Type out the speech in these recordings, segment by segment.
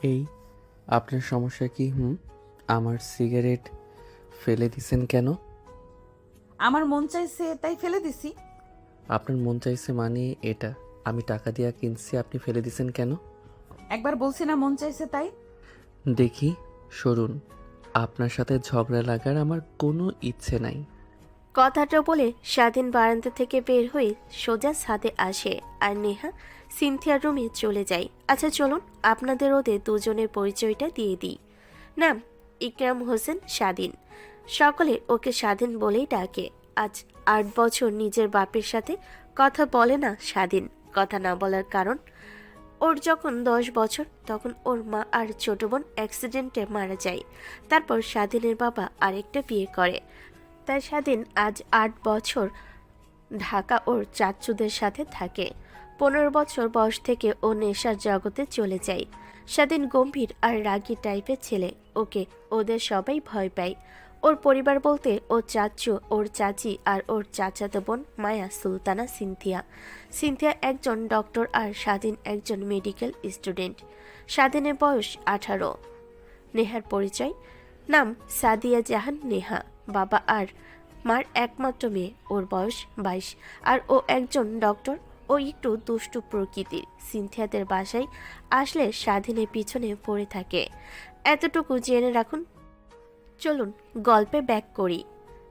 এই আপনার সমস্যা কি? আমার সিগারেট ফেলে দিছেন কেন? আমার মন চাইছে তাই ফেলে দিছি। আপনার মন চাইছে মানে এটা আমি টাকা দিয়া কিনছি, আপনি ফেলে দিছেন কেন? একবার বলছি না মন চাইছে তাই। দেখি, সরুন। আপনার সাথে ঝগড়া লাগার আমার কোনো ইচ্ছে নাই। কথাটা বলে স্বাধীন বারান্দা থেকে বের হয়ে সোজা ছাদে আসে আর নেহা সিনথিয়ার রুমে চলে যায়। আচ্ছা চলুন আপনাদের ওদের দুজনের পরিচয়টা দিয়ে দিই। নাম ইকরাম হোসেন স্বাধীন। সকলে ওকে স্বাধীন বলেই ডাকে। আজ 8 বছর নিজের বাপের সাথে কথা বলে না স্বাধীন। কথা না বলার কারণ, ওর যখন 10 বছর তখন ওর মা আর ছোট বোন অ্যাক্সিডেন্টে মারা যায়। তারপর স্বাধীনের বাবা আরেকটা বিয়ে করে। তাই স্বাধীন আজ 8 বছর ঢাকা ওর চাচ্চুদের সাথে থাকে। 15 বছর বয়স থেকে ও নেশার জগতে চলে যায়। স্বাধীন গম্ভীর আর রাগী টাইপের ছেলে। ওকে ওদের সবাই ভয় পায়। ওর পরিবার বলতে ওর চাচ্চু, ওর চাচি আর ওর চাচাতো বোন মায়া, সুলতানা, সিনথিয়া। সিনথিয়া একজন ডক্টর আর স্বাধীন একজন মেডিকেল স্টুডেন্ট। স্বাধীনের বয়স 18। নেহার পরিচয়, নাম সাদিয়া জাহান নেহা। বাবা আর মার একমাত্র মেয়ে, ওর বয়স 22 আর ও একজন ডক্টর। ও একটু দুষ্টু প্রকৃতির। সিনথিয়াদের বাসায় আসলে স্বাধীনের পিছনে পড়ে থাকে। এতটুকু জেনে রাখুন। চলুন গল্পে ব্যাক করি।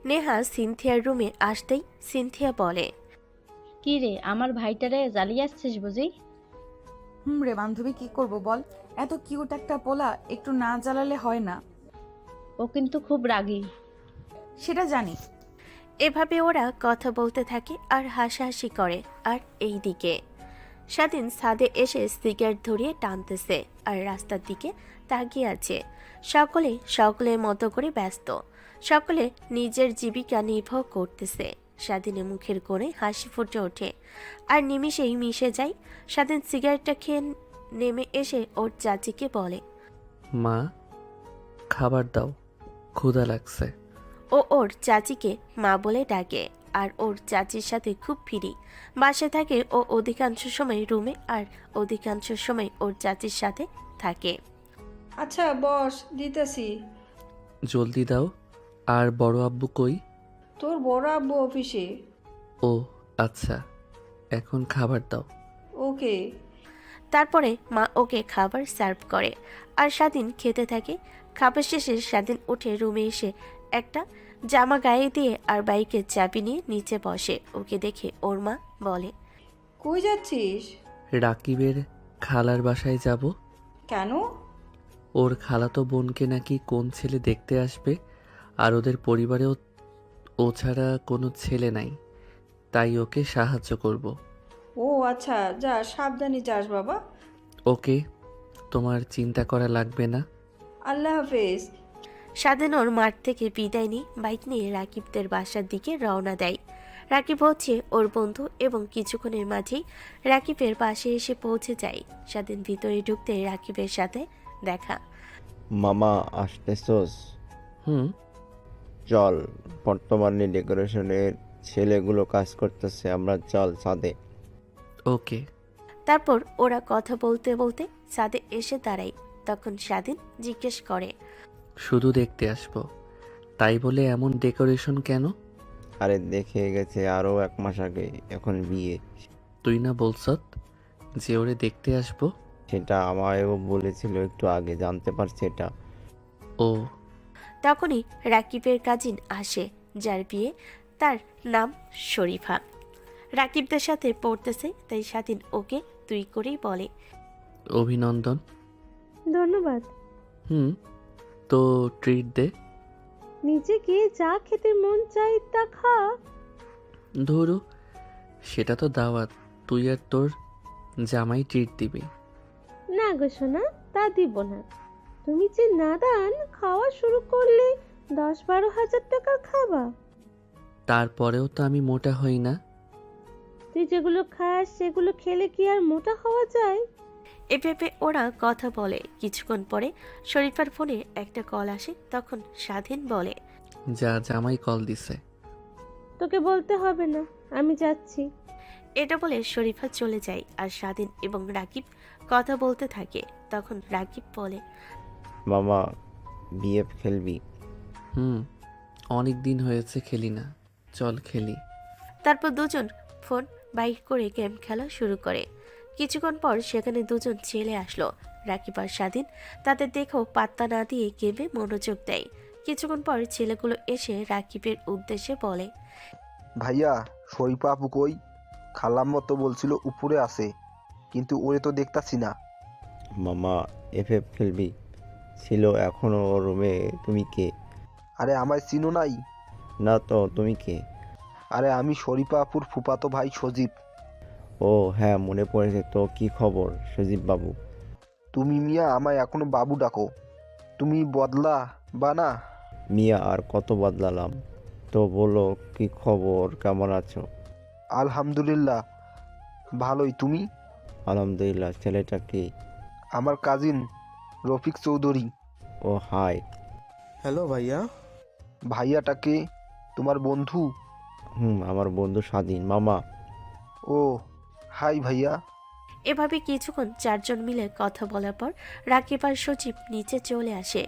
নেহা সিনথিয়ার রুমে আসতেই সিনথিয়া বলে, কি রে, আমার ভাইটারে জ্বালিয়ে আসছিস বুঝি? রে বান্ধবী, কি করব বল। এত কিউট একটা পোলা একটু না জ্বালালে হয় না। ও কিন্তু খুব রাগী। সেটা জানি। এভাবে ওরা কথা বলতে থাকে আর হাসাহাসি করে। আর এই দিকে স্বাধীন ছাদে এসে সিগারেট ধরিয়ে টানতেছে আর রাস্তার দিকে তাকিয়ে আছে। সকলে সকলের মতো করে ব্যস্ত। সকলে নিজের জীবিকা নির্বাহ করতেছে। স্বাধীনের মুখের কোণে হাসি ফুটে ওঠে আর নিমিষেই মিশে যায়। স্বাধীন সিগারেটটা খেয়ে নেমে এসে ওর চাচিকে বলে, মা, খাবার দাও, ক্ষুধা লাগছে। ও ওর চাচিকে মা বলে ডাকে আর ওর চাচির সাথে খুব ফ্রি। বাসায় থাকে ও অধিকাংশ সময় রুমে আর অধিকাংশ সময় ওর চাচির সাথে থাকে। আচ্ছা বস, দিতেছি। জলদি দাও। আর বড় আব্বু কই? তোর বড় আব্বু অফিসে। ও আচ্ছা, এখন খাবার দাও। ওকে। তারপরে মা ওকে খাবার সার্ভ করে আর স্বাধীন খেতে থাকে। খাবার শেষে স্বাধীন উঠে রুমে এসে একটা জামা গায়ে দিয়ে আর বাইকের চাবি নিয়ে নিচে বসে। ওকে দেখে ওর মা বলে, কই যাচ্ছিস? রাকিবের খালার বাসায় যাব। কেন? ওর খালাতো বোনকে নাকি কোন ছেলে দেখতে আসবে, আর ওদের পরিবারেও ও ছাড়া কোনো ছেলে নাই, তাই ওকে সাহায্য করব। ও আচ্ছা, যা সাবধানে যাস বাবা। ওকে, তোমার চিন্তা করা লাগবে না। আল্লাহ হাফেজ। স্বাধীন ওর মাঠ থেকে বিদায় নিয়ে বাইক নিয়ে রাকিবদের বাসার দিকে রওনা দেয়। রাকিব হচ্ছে ওর বন্ধু এবং কিছুক্ষণের মাঝেই রাকিবের পাশে এসে পৌঁছে যায়। স্বাধীন ভিতরে ঢুকতে রাকিবের সাথে দেখা। মামা আসতেছস? হুম। চল, বর্তমানে ডেকোরেশনের ছেলেগুলো কাজ করতেছে, আমরা চল ছাদে। ওকে। তারপর ওরা কথা বলতে বলতে ছাদে এসে দাঁড়ায়। তখন স্বাধীন জিজ্ঞেস করে, শুধু দেখতে আসবো তাই বলে এমন ডেকোরেশন কেন? আরে দেখে গেছে আরো 1 মাস আগে, এখন বিয়ে। তুই না বলছত যে ওরে দেখতে আসবো? সেটা আমায়ও বলেছিল একটু আগে, জানতে পারছি এটা। ও। তখনই রাকিবের কাজিন আসে, যার বিয়ে। তার নাম শরীফা। রাকিবদের সাথে পড়তেছে, তাই স্বাধীন ওকে তুই করেই বলে। অভিনন্দন। ধন্যবাদ। হুম, তো ট্রিট দে। নিচে গিয়ে যা খেতে মন চাই তা খা। ধরু, সেটা তো দাওয়াত, তুই আর তোর জামাই ট্রিট দিবি। না গো সোনা, তা দিব না। তুমি যে নাদান, খাওয়া শুরু করলে 10-12 হাজার টাকা খাবা। তারপরেও তো আমি মোটা হই না। তুই যেগুলো খাস সেগুলো খেলে কি আর মোটা হওয়া যায়? এভাবে ওরা কথা বলে। কিছুক্ষণ পরে শরীফার ফোনে একটা কল আসে। তখন স্বাধীন বলে, যা, জামাই কল দিছে। তোকে বলতে হবে না, আমি যাচ্ছি। এটা বলে শরীফা চলে যায় আর স্বাধীন এবং রাকিব কথা বলতে থাকে। তখন রাকিব বলে, মামা বিএফ খেলবি? হুম, অনেক দিন হয়েছে খেলি না, চল খেলি। তারপর দুজন ফোন বাইক করে গেম খেলা শুরু করে। কিছুক্ষণ পর সেখানে দুজন ছেলে আসলো। রাকিব আর স্বাধীন তাদের দেখেও পাত্তা না দিয়ে গেমে মনোযোগ দেয়। কিছুক্ষণ পর ছেলেগুলো এসে রাকিবের উদ্দেশ্যে বলে, ভাইয়া শরীফা আপু কই? খালাম্মা তো বলছিল উপরে আছে, কিন্তু ওরে তো দেখতাছি না। মামা এফএফ খেলবি? ছিল, এখনো ওর রুমে। তুমি কে? আরে আমায় চিনো নাই? না তো, তুমি কে? আরে আমি শরীফা আপুর ফুফাতো ভাই সজীব। ও হ্যাঁ, মনে পড়েছে। তো কি খবর সজীব বাবু? তুমি মিয়া আমায় এখনো বাবু ডাকো, তুমি বদলা বা না? মিয়া আর কত বদলালাম? তো বলো কি খবর, কেমন আছো? আলহামদুলিল্লাহ ভালোই, তুমি? আলহামদুলিল্লাহ। ছেলেটা কি? আমার কাজিন রফিক চৌধুরী। ও হাই। হ্যালো ভাইয়া। ভাইয়াটাকে তোমার বন্ধু? আমার বন্ধু স্বাধীন। মামা। ও হাই ভাইয়া। এভাবে কিছুক্ষণ চারজন মিলে কথা বলার পর রাকিব আর সজীব নিচে চলে আসে।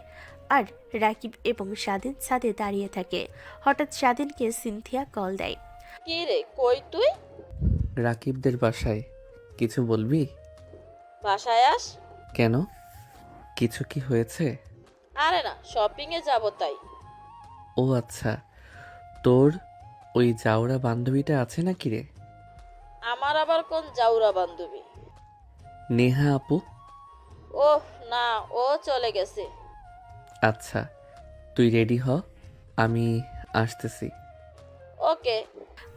আর রাকিব এবং স্বাধীন ছাদে দাঁড়িয়ে থাকে। হঠাৎ স্বাধীনকে সিনথিয়া কল দেয়। কি রে, কই তুই? রাকিবদের বাসায়। কিছু বলবি? বাসায় আস। কেন, কিছু কি হয়েছে? আরে না, শপিং এ যাব তাই। ও আচ্ছা, তোর ওই জাউরা বান্ধবীটা আছে নাকি রে? আমার আবার কোন জাউরা বান্ধবী? নেহা আপু। ওহ না, ও চলে গেছে। আচ্ছা, তুই রেডি হ, আমি আসতেছি। ওকে।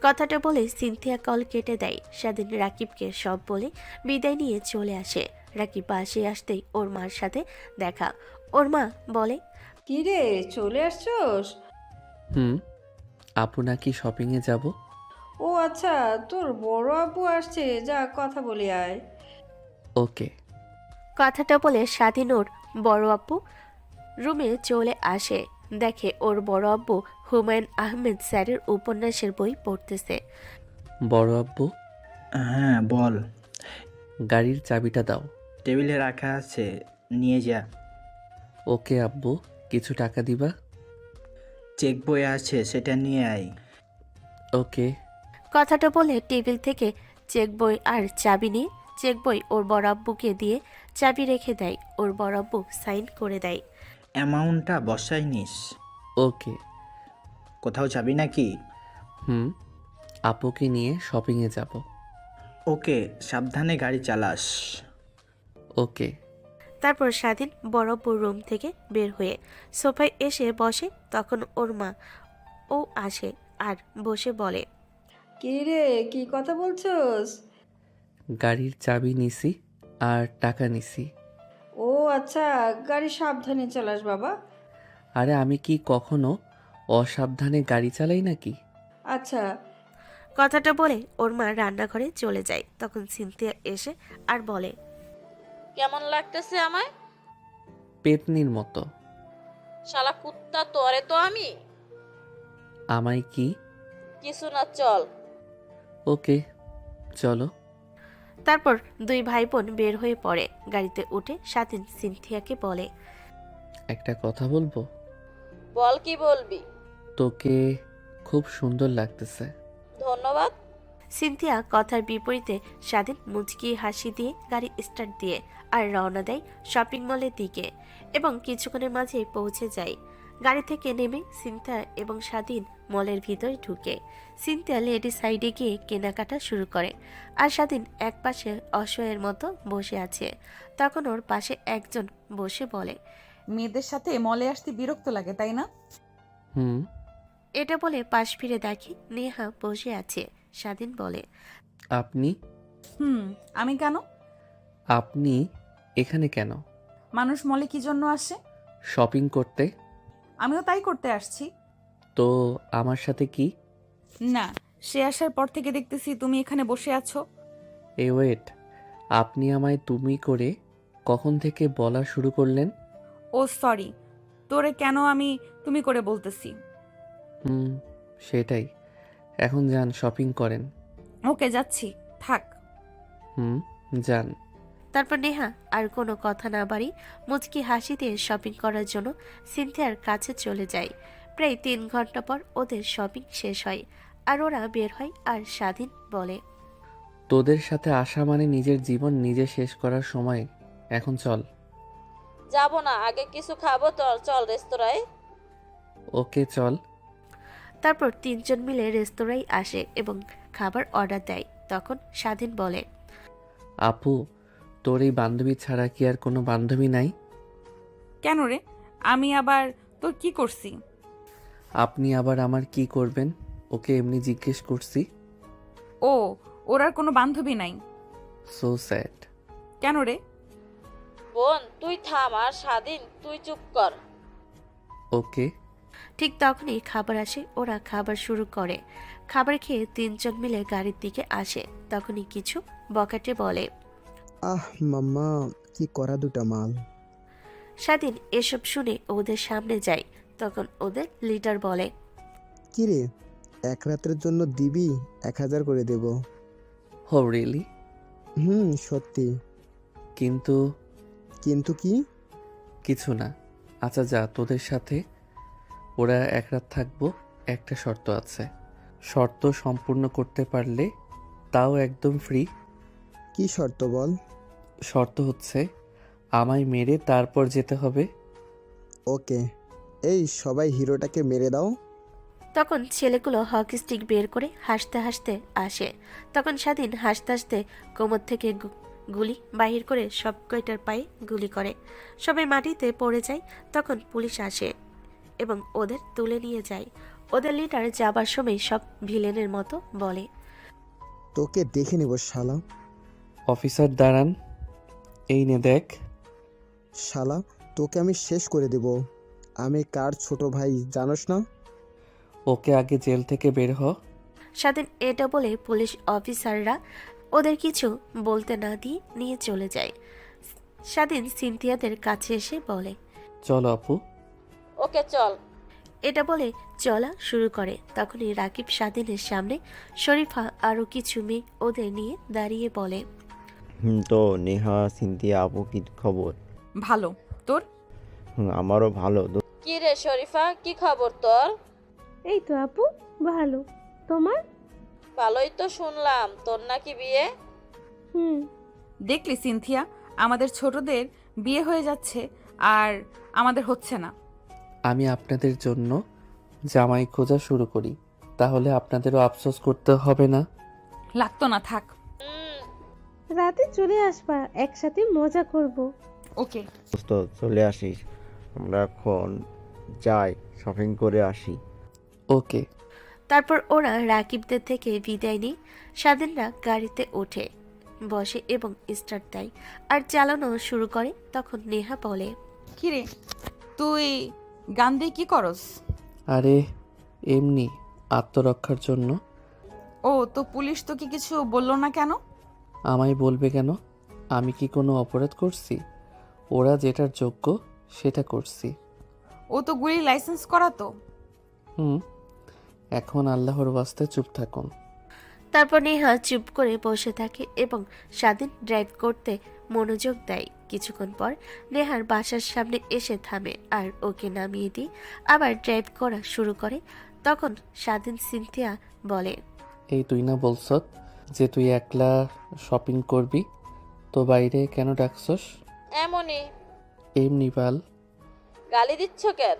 কথাটা বলে সিনথিয়া কল কেটে দেয়। স্বাধীন রাকিবকে সব বলে বিদায় নিয়ে চলে আসে। রাকিব বাসে আসতেই ওর মার সাথে দেখা। ওর মা বলে, কি রে, চলে আসছোস? হুম, আপু নাকি শপিংয়ে যাব। ও আচ্ছা, তোর বড় আপু আসছে, যা কথা বলি আয়। ওকে। কথাটা বলে স্বাধীন ওর বড় আব্বু রুমে চলে আসে। দেখে ওর বড় আব্বু হুমায়ুন আহমেদ স্যারের উপন্যাসের বই পড়তেছে। বড় আব্বু, হ্যাঁ বল। গাড়ির চাবিটা দাও। টেবিলে রাখা আছে, নিয়ে যা। ওকে আব্বু, কিছু টাকা দিবা? চেক বই আছে, সেটা নিয়ে আয়। ওকে। কথাটা বলে টেবিল থেকে চেক বই আর চাবি নিয়ে চেক বই ওর বড় আব্বুকে দিয়ে চাবি রেখে দেয়। ওর বড় আব্বু সাইন করে দেয়। অ্যামাউন্টটা বসাই নিস। ওকে। কোথাও যাবি নাকি? হুম, আপুকে নিয়ে শপিংয়ে যাব। ওকে, সাবধানে গাড়ি চালাস। ওকে। তারপর স্বাধীন বড় আব্বুর রুম থেকে বের হয়ে সোফায় এসে বসে। তখন ওর মা ও আসে আর বসে বলে, কি রে, কি কথা বলছোস? গাড়ির চাবি নিছি আর টাকা নিছি। ও আচ্ছা, গাড়ি সাবধানে চালাস বাবা। আরে আমি কি কখনো অসাবধানে গাড়ি চালাই নাকি? আচ্ছা। কথাটা বলে ওর মা রান্নাঘরে চলে যায়। তখন সিনথিয়া এসে আর বলে, কেমন লাগতেছে আমায়? পেতনির মতো। শালা কুত্তা, তোরে তো আমি। আমায় কি? কিছু না, চল। ওকে, চলো। তারপর দুই ভাই বোন বের হয়ে পড়ে। গাড়িতে উঠে স্বাধীন সিনথিয়াকে বলে, একটা কথা বলবো? বল, কি বলবি? তোকে খুব সুন্দর লাগতেছে। ধন্যবাদ। সিনথিয়া কথার বিপরীতে স্বাধীন মুচকি হাসি দিয়ে গাড়ি স্টার্ট দিয়ে আর রওনা দেয় শপিং মলের দিকে এবং কিছুক্ষণের মাঝেই পৌঁছে যায়। গাড়ি থেকে নেমে সিনথিয়া এবং স্বাধীন মলের ভিতরে ঢুকে। সিনথিয়া লেডি সাইডে গিয়ে কেনাকাটা শুরু করে আর স্বাধীন এক পাশে অসহায়ের মতো বসে আছে। তখন ওর পাশে একজন বসে বলে, মেয়েদের সাথে মলে আসতে বিরক্ত লাগে তাই না? হুম। এটা বলে পাশ ফিরে দেখে নেহা বসে আছে। স্বাধীন বলে, আপনি? আমি কেন? আপনি এখানে কেন? মানুষ মলে কি জন্য আসে? শপিং করতে। আমিও তাই করতে আসছি। তো আমার সাথে কি? না, সে আসার পর থেকে দেখতেছি তুমি এখানে বসে আছো। ওয়েট, আপনি আমায় তুমি করে কখন থেকে বলা শুরু করলেন? ও সরি, তোরে কেন আমি তুমি করে বলতেছি? সেটাই। এখন যান, শপিং করেন। ওকে, যাচ্ছি, থাক। যান। তারপর নেহা আর কোনো কথা না বাড়ি মুচকি হাসি দিয়ে শপিং করার জন্য সিনথিয়ার কাছে চলে যায়। প্রায় 3 ঘন্টা পর ওদের শপিং শেষ হয় আর ওরা বের হয়। আর স্বাধীন বলে, তোদের সাথে আসা মানে নিজের জীবন নিজে শেষ করার সময়। এখন চল। যাব না, আগে কিছু খাবো তো, চল রেস্তোরাঁয়। ওকে চল। তারপর 3 জন মিলে রেস্তোরাঁয় আসে এবং খাবার অর্ডার দেয়। তখন স্বাধীন বলে, আপু, তোর এই বান্ধবী ছাড়া কি আর কোনো বান্ধবী নাই? কেন রে, আমি আবার তোর কি করছি? আপনি আবার আমার কি করবেন? ওকে এমনি জিজ্ঞেস করছি। ও, ওর আর কোনো বান্ধবী নাই? So sad. কেন রে? বোন তুই থাম, আর স্বাধীন তুই চুপ কর। ওকে। ঠিক তখনই খাবার আসে। ওরা খাবার শুরু করে। খাবার খেয়ে 3 জন মিলে গাড়ির দিকে আসে। তখনই কিছু বকাটে বলে, আহ মাম্মা, কি করা দুটা মাল। স্বাধীন এসব শুনে ওদের সামনে যায়। তখন ওদের লিডার বলে, কি রে, 1 রাতের জন্য দিবি? 1000 করে দেব। হো রিয়েলি? সত্যি। কিন্তু কিন্তু কি? কিছু না। আচ্ছা যা, তোদের সাথে ওরা 1 রাত থাকবো। একটা শর্ত আছে। শর্ত সম্পূর্ণ করতে পারলে তাও একদম ফ্রি। কি শর্ত বল? শর্ত হচ্ছে আমায় মেরে তারপর যেতে হবে। ওকে, এই সবাই হিরোটাকে মেরে দাও। তখন ছেলেগুলো হকি স্টিক বের করে হাসতে হাসতে আসে। তখন স্বাধীন হাসতে হাসতে কোমর থেকে গুলি বাহির করে সব কয়টার পায়ে গুলি করে। সবাই মাটিতে পড়ে যায়। তখন পুলিশ আসে এবং ওদের তুলে নিয়ে যায়। ওদের লিডার যাবার সময় সব ভিলেনের মতো বলে, তোকে দেখে নেব শালা। অফিসার দাঁড়ান, এই নে দেখ। শালা, তোকে আমি শেষ করে দেব। আমি কার ছোট ভাই জানোস না? ওকে আগে জেল থেকে বের হ। স্বাধীন এটা বলে পুলিশ অফিসাররা ওদের কিছু বলতে না দিয়ে নিয়ে চলে যায়। স্বাধীন সিনথিয়াদের কাছে এসে বলে, চলো আপু। ওকে চল। এটা বলে চলা শুরু করে। তখনই রাকিব স্বাধীনের সামনে শরীফা আরো কিছু মেয়ে ওদের নিয়ে দাঁড়িয়ে বলে, তো নেহা, সিনথিয়া আপু কি খবর? ভালো। তোর? আমারও ভালো। কি রে শরীফা, কি খবর তোর? এই তো আপু, ভালো। তোমার? ভালোই তো শুনলাম, তোর নাকি বিয়ে? হুম। দেখলি সিনথিয়া, আমাদের ছোটদের বিয়ে হয়ে যাচ্ছে আর আমাদের হচ্ছে না। আমি আপনাদের জন্য জামাই খোঁজা শুরু করি, তাহলে আপনাদেরও আফসোস করতে হবে না। লাগতো না, থাক। রাতে চলে আসবা, একসাথে মজা করব। ওকে। দোস্ত চলে আসিস, আমরা এখন যাই, শপিং করে আসি। ওকে। তারপর ওরা রাকিবদের থেকে বিদায় নিয়ে স্বাধীনরা গাড়িতে ওঠে, বসে এবং স্টার্ট দেয় আর চালানো শুরু করে। তখন নেহা বলে, কিরে, তুই গান দিয়ে কি করস? আরে এমনি আত্মরক্ষার জন্য। ও, তো পুলিশ তোকে কিছু বললো না কেন? আমায় বলবে কেন? আমি কি কোনো অপরাধ করছি? ওরা যেটার যোগ্য সেটা করছি। ও তো গুলি লাইসেন্স করা তো। এখন আল্লাহর ওয়াস্তে চুপ থাকুন। তারপর নেহা চুপ করে বসে থাকে এবং স্বাধীন ড্রাইভ করতে মনোযোগ দেয়। কিছুক্ষণ পর নেহার বাসার সামনে এসে থামে আর ওকে নামিয়ে দিয়ে আবার ড্রাইভ করা শুরু করে। তখন স্বাধীন সিনথিয়া বলে, এই তুই না বলছত যে তুই একলা শপিং করবি, তো বাইরে কেন ডাকছস? এমনই। এমনি বাল। গালি দিচ্ছ কেন?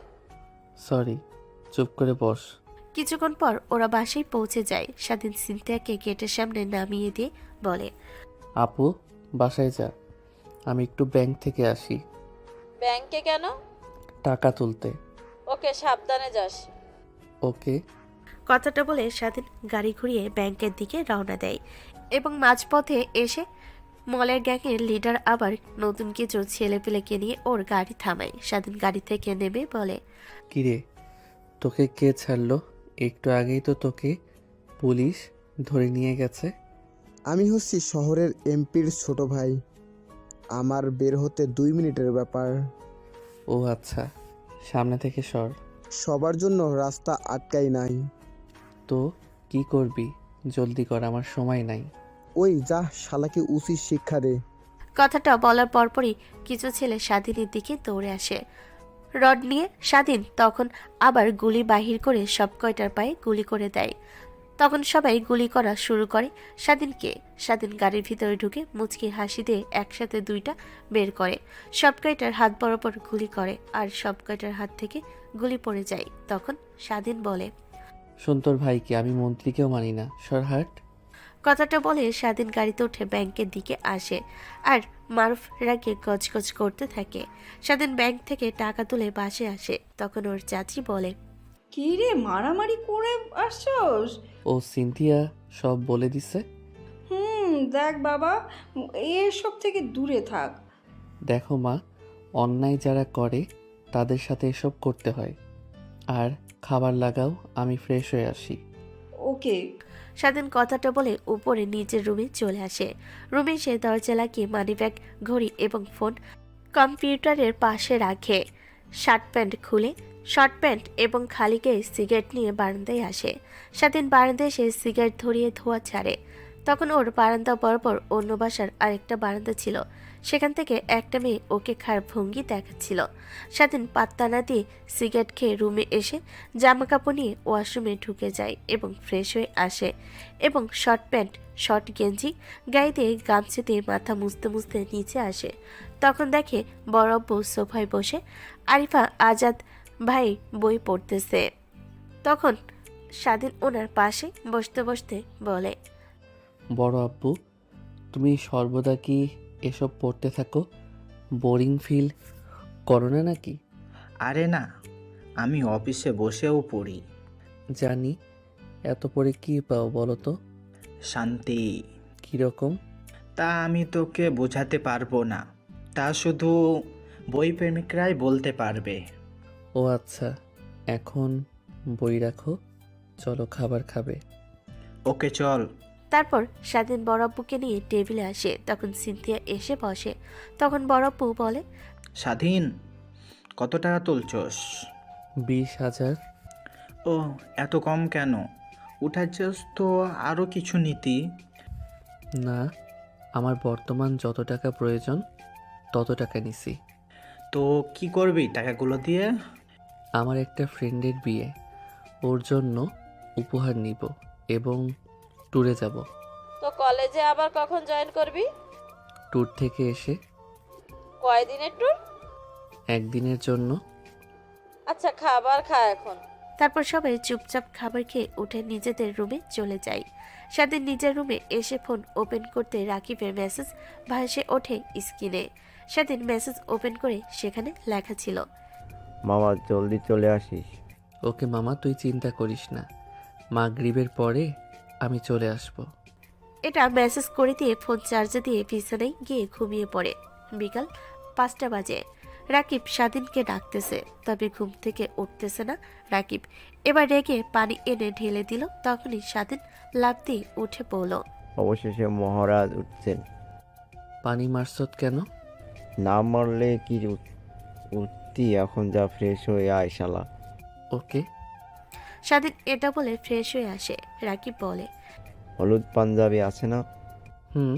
সরি, চুপ করে বস। কিছুক্ষণ পর ওরা বাসায় পৌঁছে যায়। স্বাধীন সিনথিয়াকে গেটের সামনে নামিয়ে দিয়ে বলে, আপু বাসায় যা, আমি একটু ব্যাংক থেকে আসি। ব্যাংকে কেন? টাকা তুলতে। ওকে, সাবধানে যাস। ওকে। কথাটা বলে স্বাধীন গাড়ি ঘুরিয়ে ব্যাংকের দিকে রওনা দেয় এবং মাঝপথে এসে মলের গ্যাংয়ের লিডার আবার নতুন কিছু ছেলেপেলেকে নিয়ে ওর গাড়ি থামায়। স্বাধীন গাড়ি থেকে নেমে বলে, কিরে, তোকে কে ছাড়লো? একটু আগেই তো তোকে পুলিশ ধরে নিয়ে গেছে। আমি হচ্ছি শহরের এমপির ছোট ভাই। আমার বের হতে 2 মিনিটের ব্যাপার। ও আচ্ছা, সামনে থেকে সর। সবার জন্য রাস্তা আটকাই নাই। তো কি করবি? জলদি কর, আমার সময় নাই। ওই যা, শালাকে উচিত শিক্ষা দে। কথাটা বলার পরপরই কিছু ছেলে স্বাধীনের দিকে দৌড়ে আসে রড নিয়ে। স্বাধীন তখন আবার গুলি বাহির করে সব কয়টার পায়ে গুলি করে দেয়। তখন সবাই গুলি করা শুরু করে স্বাধীনকে। স্বাধীন গাড়ির ভিতরে ঢুকে মুচকি হাসি দিয়ে একসাথে দুইটা বের করে, সব কয়টার হাত বরাবর গুলি করে আর সব কয়টার হাত থেকে গুলি পড়ে যায়। তখন স্বাধীন বলে, শোন, তোর ভাইকে আমি মন্ত্রীকেও মানি না, সরহাট। কথাটা বলে স্বাধীন গাড়িতে উঠে ব্যাংকের দিকে আসে আর মারুফ রাগে গজগজ করতে থাকে। স্বাধীন ব্যাংক থেকে টাকা তুলে বাসে আসে। তখন ওর চাচি বলে, কি রে, মারামারি করে আসছস? ও সিনথিয়া সব বলে দিছে। দেখ বাবা, এসব থেকে দূরে থাক। দেখো মা, অন্যায় যারা করে তাদের সাথে এসব করতে হয়। আর খাবার লাগাও, আমি ফ্রেশ হয়ে আসি। ওকে। স্বাধীন কথাটা বলে উপরে নিজের রুমে চলে আসে। রুমে সে দরজা লাগিয়ে মানিব্যাগ, ঘড়ি এবং ফোন কম্পিউটারের পাশে রাখে। শার্ট প্যান্ট খুলে শর্ট প্যান্ট এবং খালি গায়ে সিগারেট নিয়ে বারান্দায় আসে। স্বাধীন বারান্দায় এসে সিগারেট ধরিয়ে ধোয়া ছাড়ে। তখন ওর বারান্দা বরাবর অন্য বাসার আরেকটা বারান্দা ছিল, সেখান থেকে একটা মেয়ে ওকে খারাপ ভঙ্গি দেখাচ্ছিল। স্বাধীন পাত্তা না দিয়ে সিগারেট খেয়ে রুমে এসে জামা কাপড় নিয়ে ওয়াশরুমে ঢুকে যায় এবং ফ্রেশ হয়ে আসে এবং শর্ট প্যান্ট, শর্ট গেঞ্জি গায়ে দিয়ে গামছা দিয়ে মাথা মুছতে মুছতে নিচে আসে। তখন দেখে বড় আব্বু সোফায় বসে আরিফা আজাদ ভাই বই পড়তেছে। তখন স্বাধীন ওনার পাশে বসতে বসতে বলে, বড় আব্বু, তুমি সর্বদা কি এসব পড়তে থাকো? বোরিং ফিল করো না নাকি? আরে না, আমি অফিসে বসেও পড়ি। জানি, এত পড়ে কি পাও বলো তো? শান্তি। কীরকম? তা আমি তোকে বোঝাতে পারবো না, তা শুধু বই প্রেমিকরাই বলতে পারবে। ও আচ্ছা, এখন বই রাখো, চলো খাবার খাবে। ওকে চল। তারপর স্বাধীন বড়াব্বুকে নিয়ে টেবিলে আসে। তখন সিনথিয়া এসে বসে। তখন বড়াব্বু বলে, স্বাধীন, কত টাকা তুলছস? 20,000। ও, এত কম কেন? উঠাচ্ছস তো আরও কিছু নীতি। না, আমার বর্তমান যত টাকা প্রয়োজন তত টাকা নিছি। তো কি করবি টাকাগুলো দিয়ে? আমার একটা ফ্রেন্ডের বিয়ে, ওর জন্য উপহার নিব এবং ট্যুরে যাব। তো কলেজে আবার কখন জয়েন করবি? ট্যুর থেকে এসে। কয়দিনের ট্যুর? একদিনের জন্য। আচ্ছা, খাবার খা এখন। তারপর সবাই চুপচাপ খাবার খেয়ে উঠে নিজেদের রুমে চলে যায়। স্বাধীন নিজের রুমে এসে ফোন ওপেন করতে রাকিবের মেসেজ ভাসে ওঠে স্ক্রিনে। স্বাধীন মেসেজ ওপেন করে সেখানে লেখা ছিল, মামা জলদি চলে আসিস। ওকে মামা, তুই চিন্তা করিস না, মাগরিবের পরে আমি চলে আসব। এটা মেসেজ করে দিয়ে ফোন চার্জে দিয়ে বিছানায় গিয়ে ঘুমিয়ে পড়ে। বিকাল 5টা বাজে। রাকিব স্বাধীনকে ডাকতেছে, তবে ঘুম থেকে উঠতেছে না রাকিব। এবার রেগে পানি এনে ঢেলে দিল। তখনই স্বাধীন লাফ দিয়ে উঠে পড়ল। অবশেষে মহারাজ উঠছেন। পানি মারছত কেন? না মারলে কি উঠতি? এখন যা, ফ্রেশ হয়ে আয় শালা। ওকে। স্বাধীন এটা বলে ফ্রেশ হয়ে আসে। রাকিব বলে, হলুদ পাঞ্জাবি আছে না? হুম।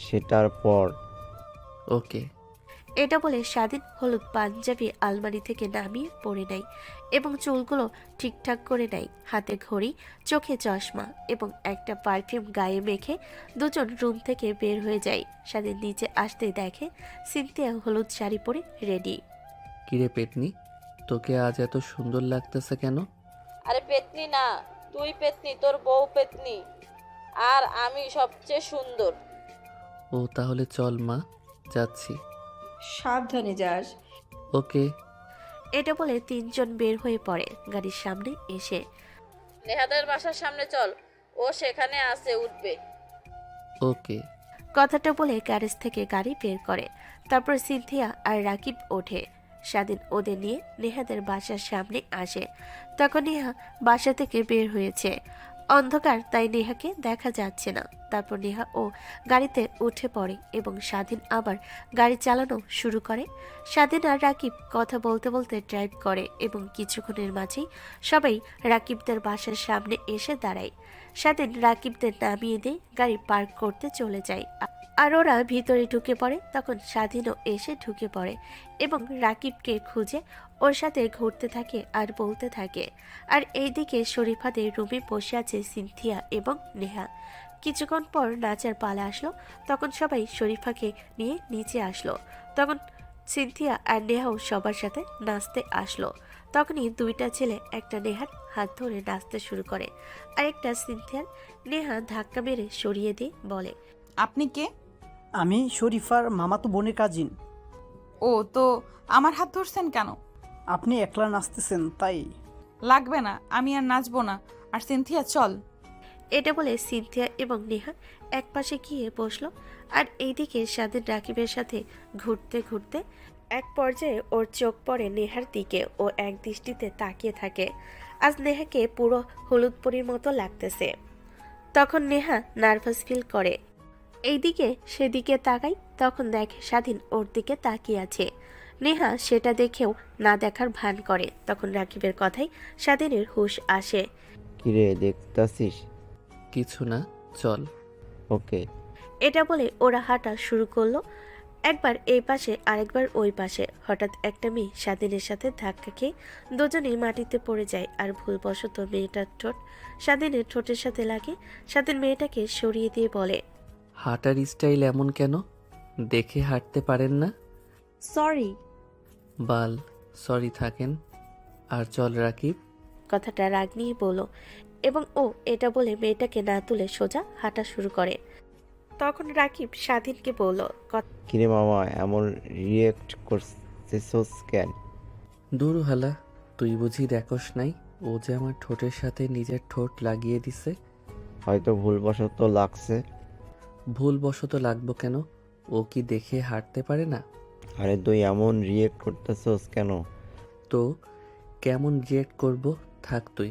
সেটার পর। ওকে। এটা বলে স্বাধীন হলুদ পাঞ্জাবি আলমারি থেকে নামিয়ে পরে নেয় এবং চুলগুলো ঠিকঠাক করে নেয়। হাতে ঘড়ি, চোখে চশমা এবং একটা পারফিউম গায়ে মেখে দুজন রুম থেকে বের হয়ে যায়। স্বাধীন নিচে আসতে দেখে সিনথিয়া হলুদ শাড়ি পরে রেডি। কিরে পেতনি, তোকে আজ এত সুন্দর লাগতেছে কেন? আরে পেতনি না, তুই পেতনি, তোর বউ পেতনি, আর আমি সবচেয়ে সুন্দর। ও তাহলে চল মা, যাচ্ছি। সাবধানে যাস। ওকে। এটা বলে তিনজন বের হয়ে পড়ে গাড়ির সামনে এসে। নেহাদের বাসার সামনে চল, ও সেখানে আছে, উঠবে। ওকে। কথাটা বলে গ্যারেজ থেকে গাড়ি বের করে। তারপর সিনথিয়া আর রাকিব ওঠে। স্বাধীন ওদের নিয়ে নেহাদের বাসার সামনে আসে। তখন নেহা বাসা থেকে বের হয়েছে। অন্ধকার, তাই নেহাকে দেখা যাচ্ছে না। তারপর নেহা ও গাড়িতে উঠে পড়ে এবং স্বাধীন আবার গাড়ি চালানো শুরু করে। স্বাধীন আর রাকিব কথা বলতে বলতে ড্রাইভ করে এবং কিছুক্ষণের মাঝেই সবাই রাকিবদের বাসার সামনে এসে দাঁড়ায়। স্বাধীন রাকিবদের নামিয়ে দিয়ে গাড়ি পার্ক করতে চলে যায়। আর ওরা ভিতরে ঢুকে পড়ে। তখন স্বাধীনও এসে ঢুকে পড়ে এবং রাকিবকে খুঁজে ওর সাথে ঘুরতে থাকে আর বলতে থাকে। আর এইদিকে শরীফাদের রুমে বসে আছে সিনথিয়া এবং নেহা। কিছুক্ষণ পর নাচের পালা আসলো। তখন সবাই শরীফাকে নিয়ে নিচে আসলো। তখন সিনথিয়া আর নেহাও সবার সাথে নাচতে আসলো। তখনই দুইটা ছেলে একটা নেহার হাত ধরে নাচতে শুরু করে আর একটা সিনথিয়ার। নেহা ধাক্কা মেরে সরিয়ে দিয়ে বলে, আপনি কে? আমি শরীফার মামাতো বোনের কাজিন। ও তো আমার হাত ধরছেন কেন? আপনি একলা নাচতেছেন তাই। লাগবে না, আমি আর নাচবো না। আর সিনথিয়া চল। এটা বলে সিনথিয়া এবং নেহা একপাশে গিয়ে বসলো। আর এইদিকে স্বাধীন রাকিবের সাথে ঘুরতে ঘুরতে এক পর্যায়ে ওর চোখ পড়ে নেহার দিকে। ও এক দৃষ্টিতে তাকিয়ে থাকে। আজ নেহাকে পুরো হলুদ পরীর মতো লাগতেছে। তখন নেহা নার্ভাস ফিল করে। এইদিকে সেদিকে তাকাই, তখন দেখে স্বাধীন ওর দিকে তাকিয়ে আছে। নেহা সেটা দেখেও না দেখার ভান করে। তখন রাকিবের কথাই স্বাধীনের হুঁশ আসে। কিরে দেখতাছিস? কিছু না, চল। ওকে। এটা বলে ওরা হাঁটা শুরু করলো, একবার এই পাশে আরেকবার ওই পাশে। হঠাৎ একটা মেয়ে স্বাধীনের সাথে ধাক্কা খেয়ে দুজনেই মাটিতে পড়ে যায়। আর ভুলবশত মেয়েটার ঠোঁট স্বাধীনের ঠোঁটের সাথে লাগে। স্বাধীন মেয়েটাকে সরিয়ে দিয়ে বলে, হাঁটার স্টাইল এমন কেন? দেখে হাঁটতে পারেন না? সরি। বাল, সরি থাকেন। আর চল রাকিব। কথাটা রাগ নিয়ে বলল এবং ও এটা বলে মেয়েটাকে না তুলে সোজা হাঁটা শুরু করে। তখন রাকিব স্বাধীনকে বলল, কিরে মামা এমন রিয়েক্ট করছিস কেন? দূর হালা, তুই বুঝি দেখোস নাই ও যে আমার ঠোঁটের সাথে নিজের ঠোঁট লাগিয়ে দিছে? হয়তো ভুলবশত লাগছে। ভুলবশত লাগবো কেন? ও কি দেখে হাঁটতে পারে না? আরে তুই এমন রিয়েক্ট করতেছস কেন? তো কেমন রিয়েক্ট করব? থাক তুই,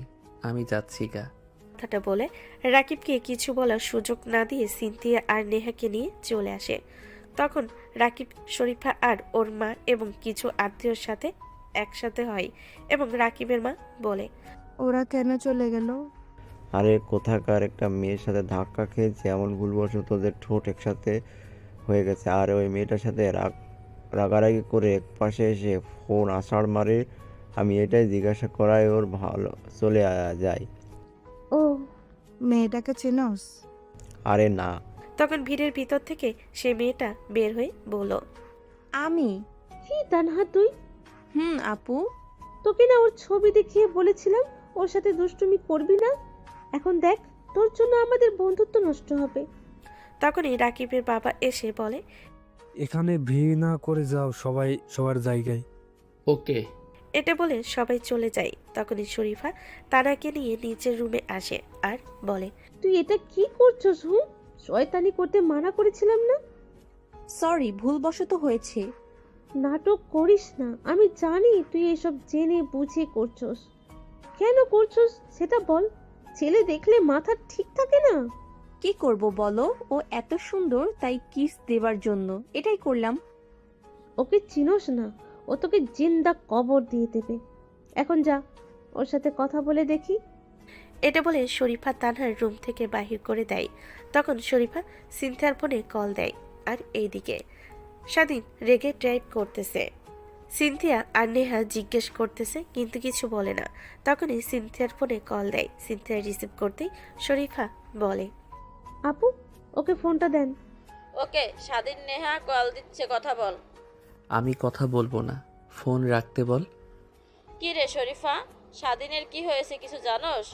আমি যাচ্ছি গা। কথাটা বলে রাকিবকে কিছু বলার সুযোগ না দিয়ে সিনথিয়া আর নেহাকে নিয়ে চলে আসে। তখন রাকিব শরীফা আর ওর মা এবং কিছু আত্মীয়র সাথে একসাথে হয় এবং রাকিবের মা বলে, ওরা কেন চলে গেল? আরে কোথাকার একটা মেয়ের সাথে ধাক্কা খেয়েছে, এমন ভুলবশত ওদের ঠোঁট একসাথে হয়ে গেছে। আর ওই মেয়েটার সাথে রাগারাগি করে একপাশে এসে ফোন আছাড় মারে। আমি এটাই জিজ্ঞাসা করায় ওর ভালো চলে যায়। ও, মেয়েটাকে চেনস? আরে না। তখন ভিড়ের ভিতর থেকে সে মেয়েটা বের হয়ে বলল, আমি। কি তানহা তুই? আপু, তোকে না ওর ছবি দেখিয়ে বলেছিলাম ওর সাথে দুষ্টুমি করবি না। এখন দেখ, তোর জন্য আমাদের বন্ধুত্ব নষ্ট হবে। তখনই রাকিবের বাবা এসে বলে, এখানে ভিড় না করে যাও, সবাই সবার জায়গায়। ওকে। এটা বলে সবাই চলে যায়। তখনই শরীফা তানাকে নিয়ে নিচের রুমে আসে আর বলে, তুই এটা কি করছস? শয়তানি করতে মানা করেছিলাম না? সরি, ভুলবশত হয়েছে। নাটক করিস না, আমি জানি তুই এসব জেনে বুঝে করছস। কেন করছস সেটা বল। ছেলে দেখলে মাথা ঠিক থাকে না। কি করব বলো, ও এত সুন্দর তাই কিস দেবার জন্য এটাই করলাম। ওকে চিনোস না, ও তোকে জিন্দা কবর দিয়ে দেবে। এখন যা, ওর সাথে কথা বলে দেখি। এটা বলে শরীফা তানহার রুম থেকে বাহির করে দেয়। তখন শরীফা সিনথিয়ার ফোনে কল দেয়। আর এইদিকে স্বাধীন রেগে ড্রাইভ করতেছে। সিনথিয়া আর নেহা জিজ্ঞেস করতেছে কিন্তু কিছু বলে না। তখনই সিনথিয়ার ফোনে কল দেয়। সিনথিয়া রিসিভ করতেই শরীফা বলে, আপু, ওকে ফোনটা দেন। ওকে, স্বাধীন নেহা কল দিচ্ছে, কথা বল। আমি কথা বলবো না, ফোন রাখতে বল। কি রে শরীফা, স্বাধীনের কি হয়েছে কিছু জানোস?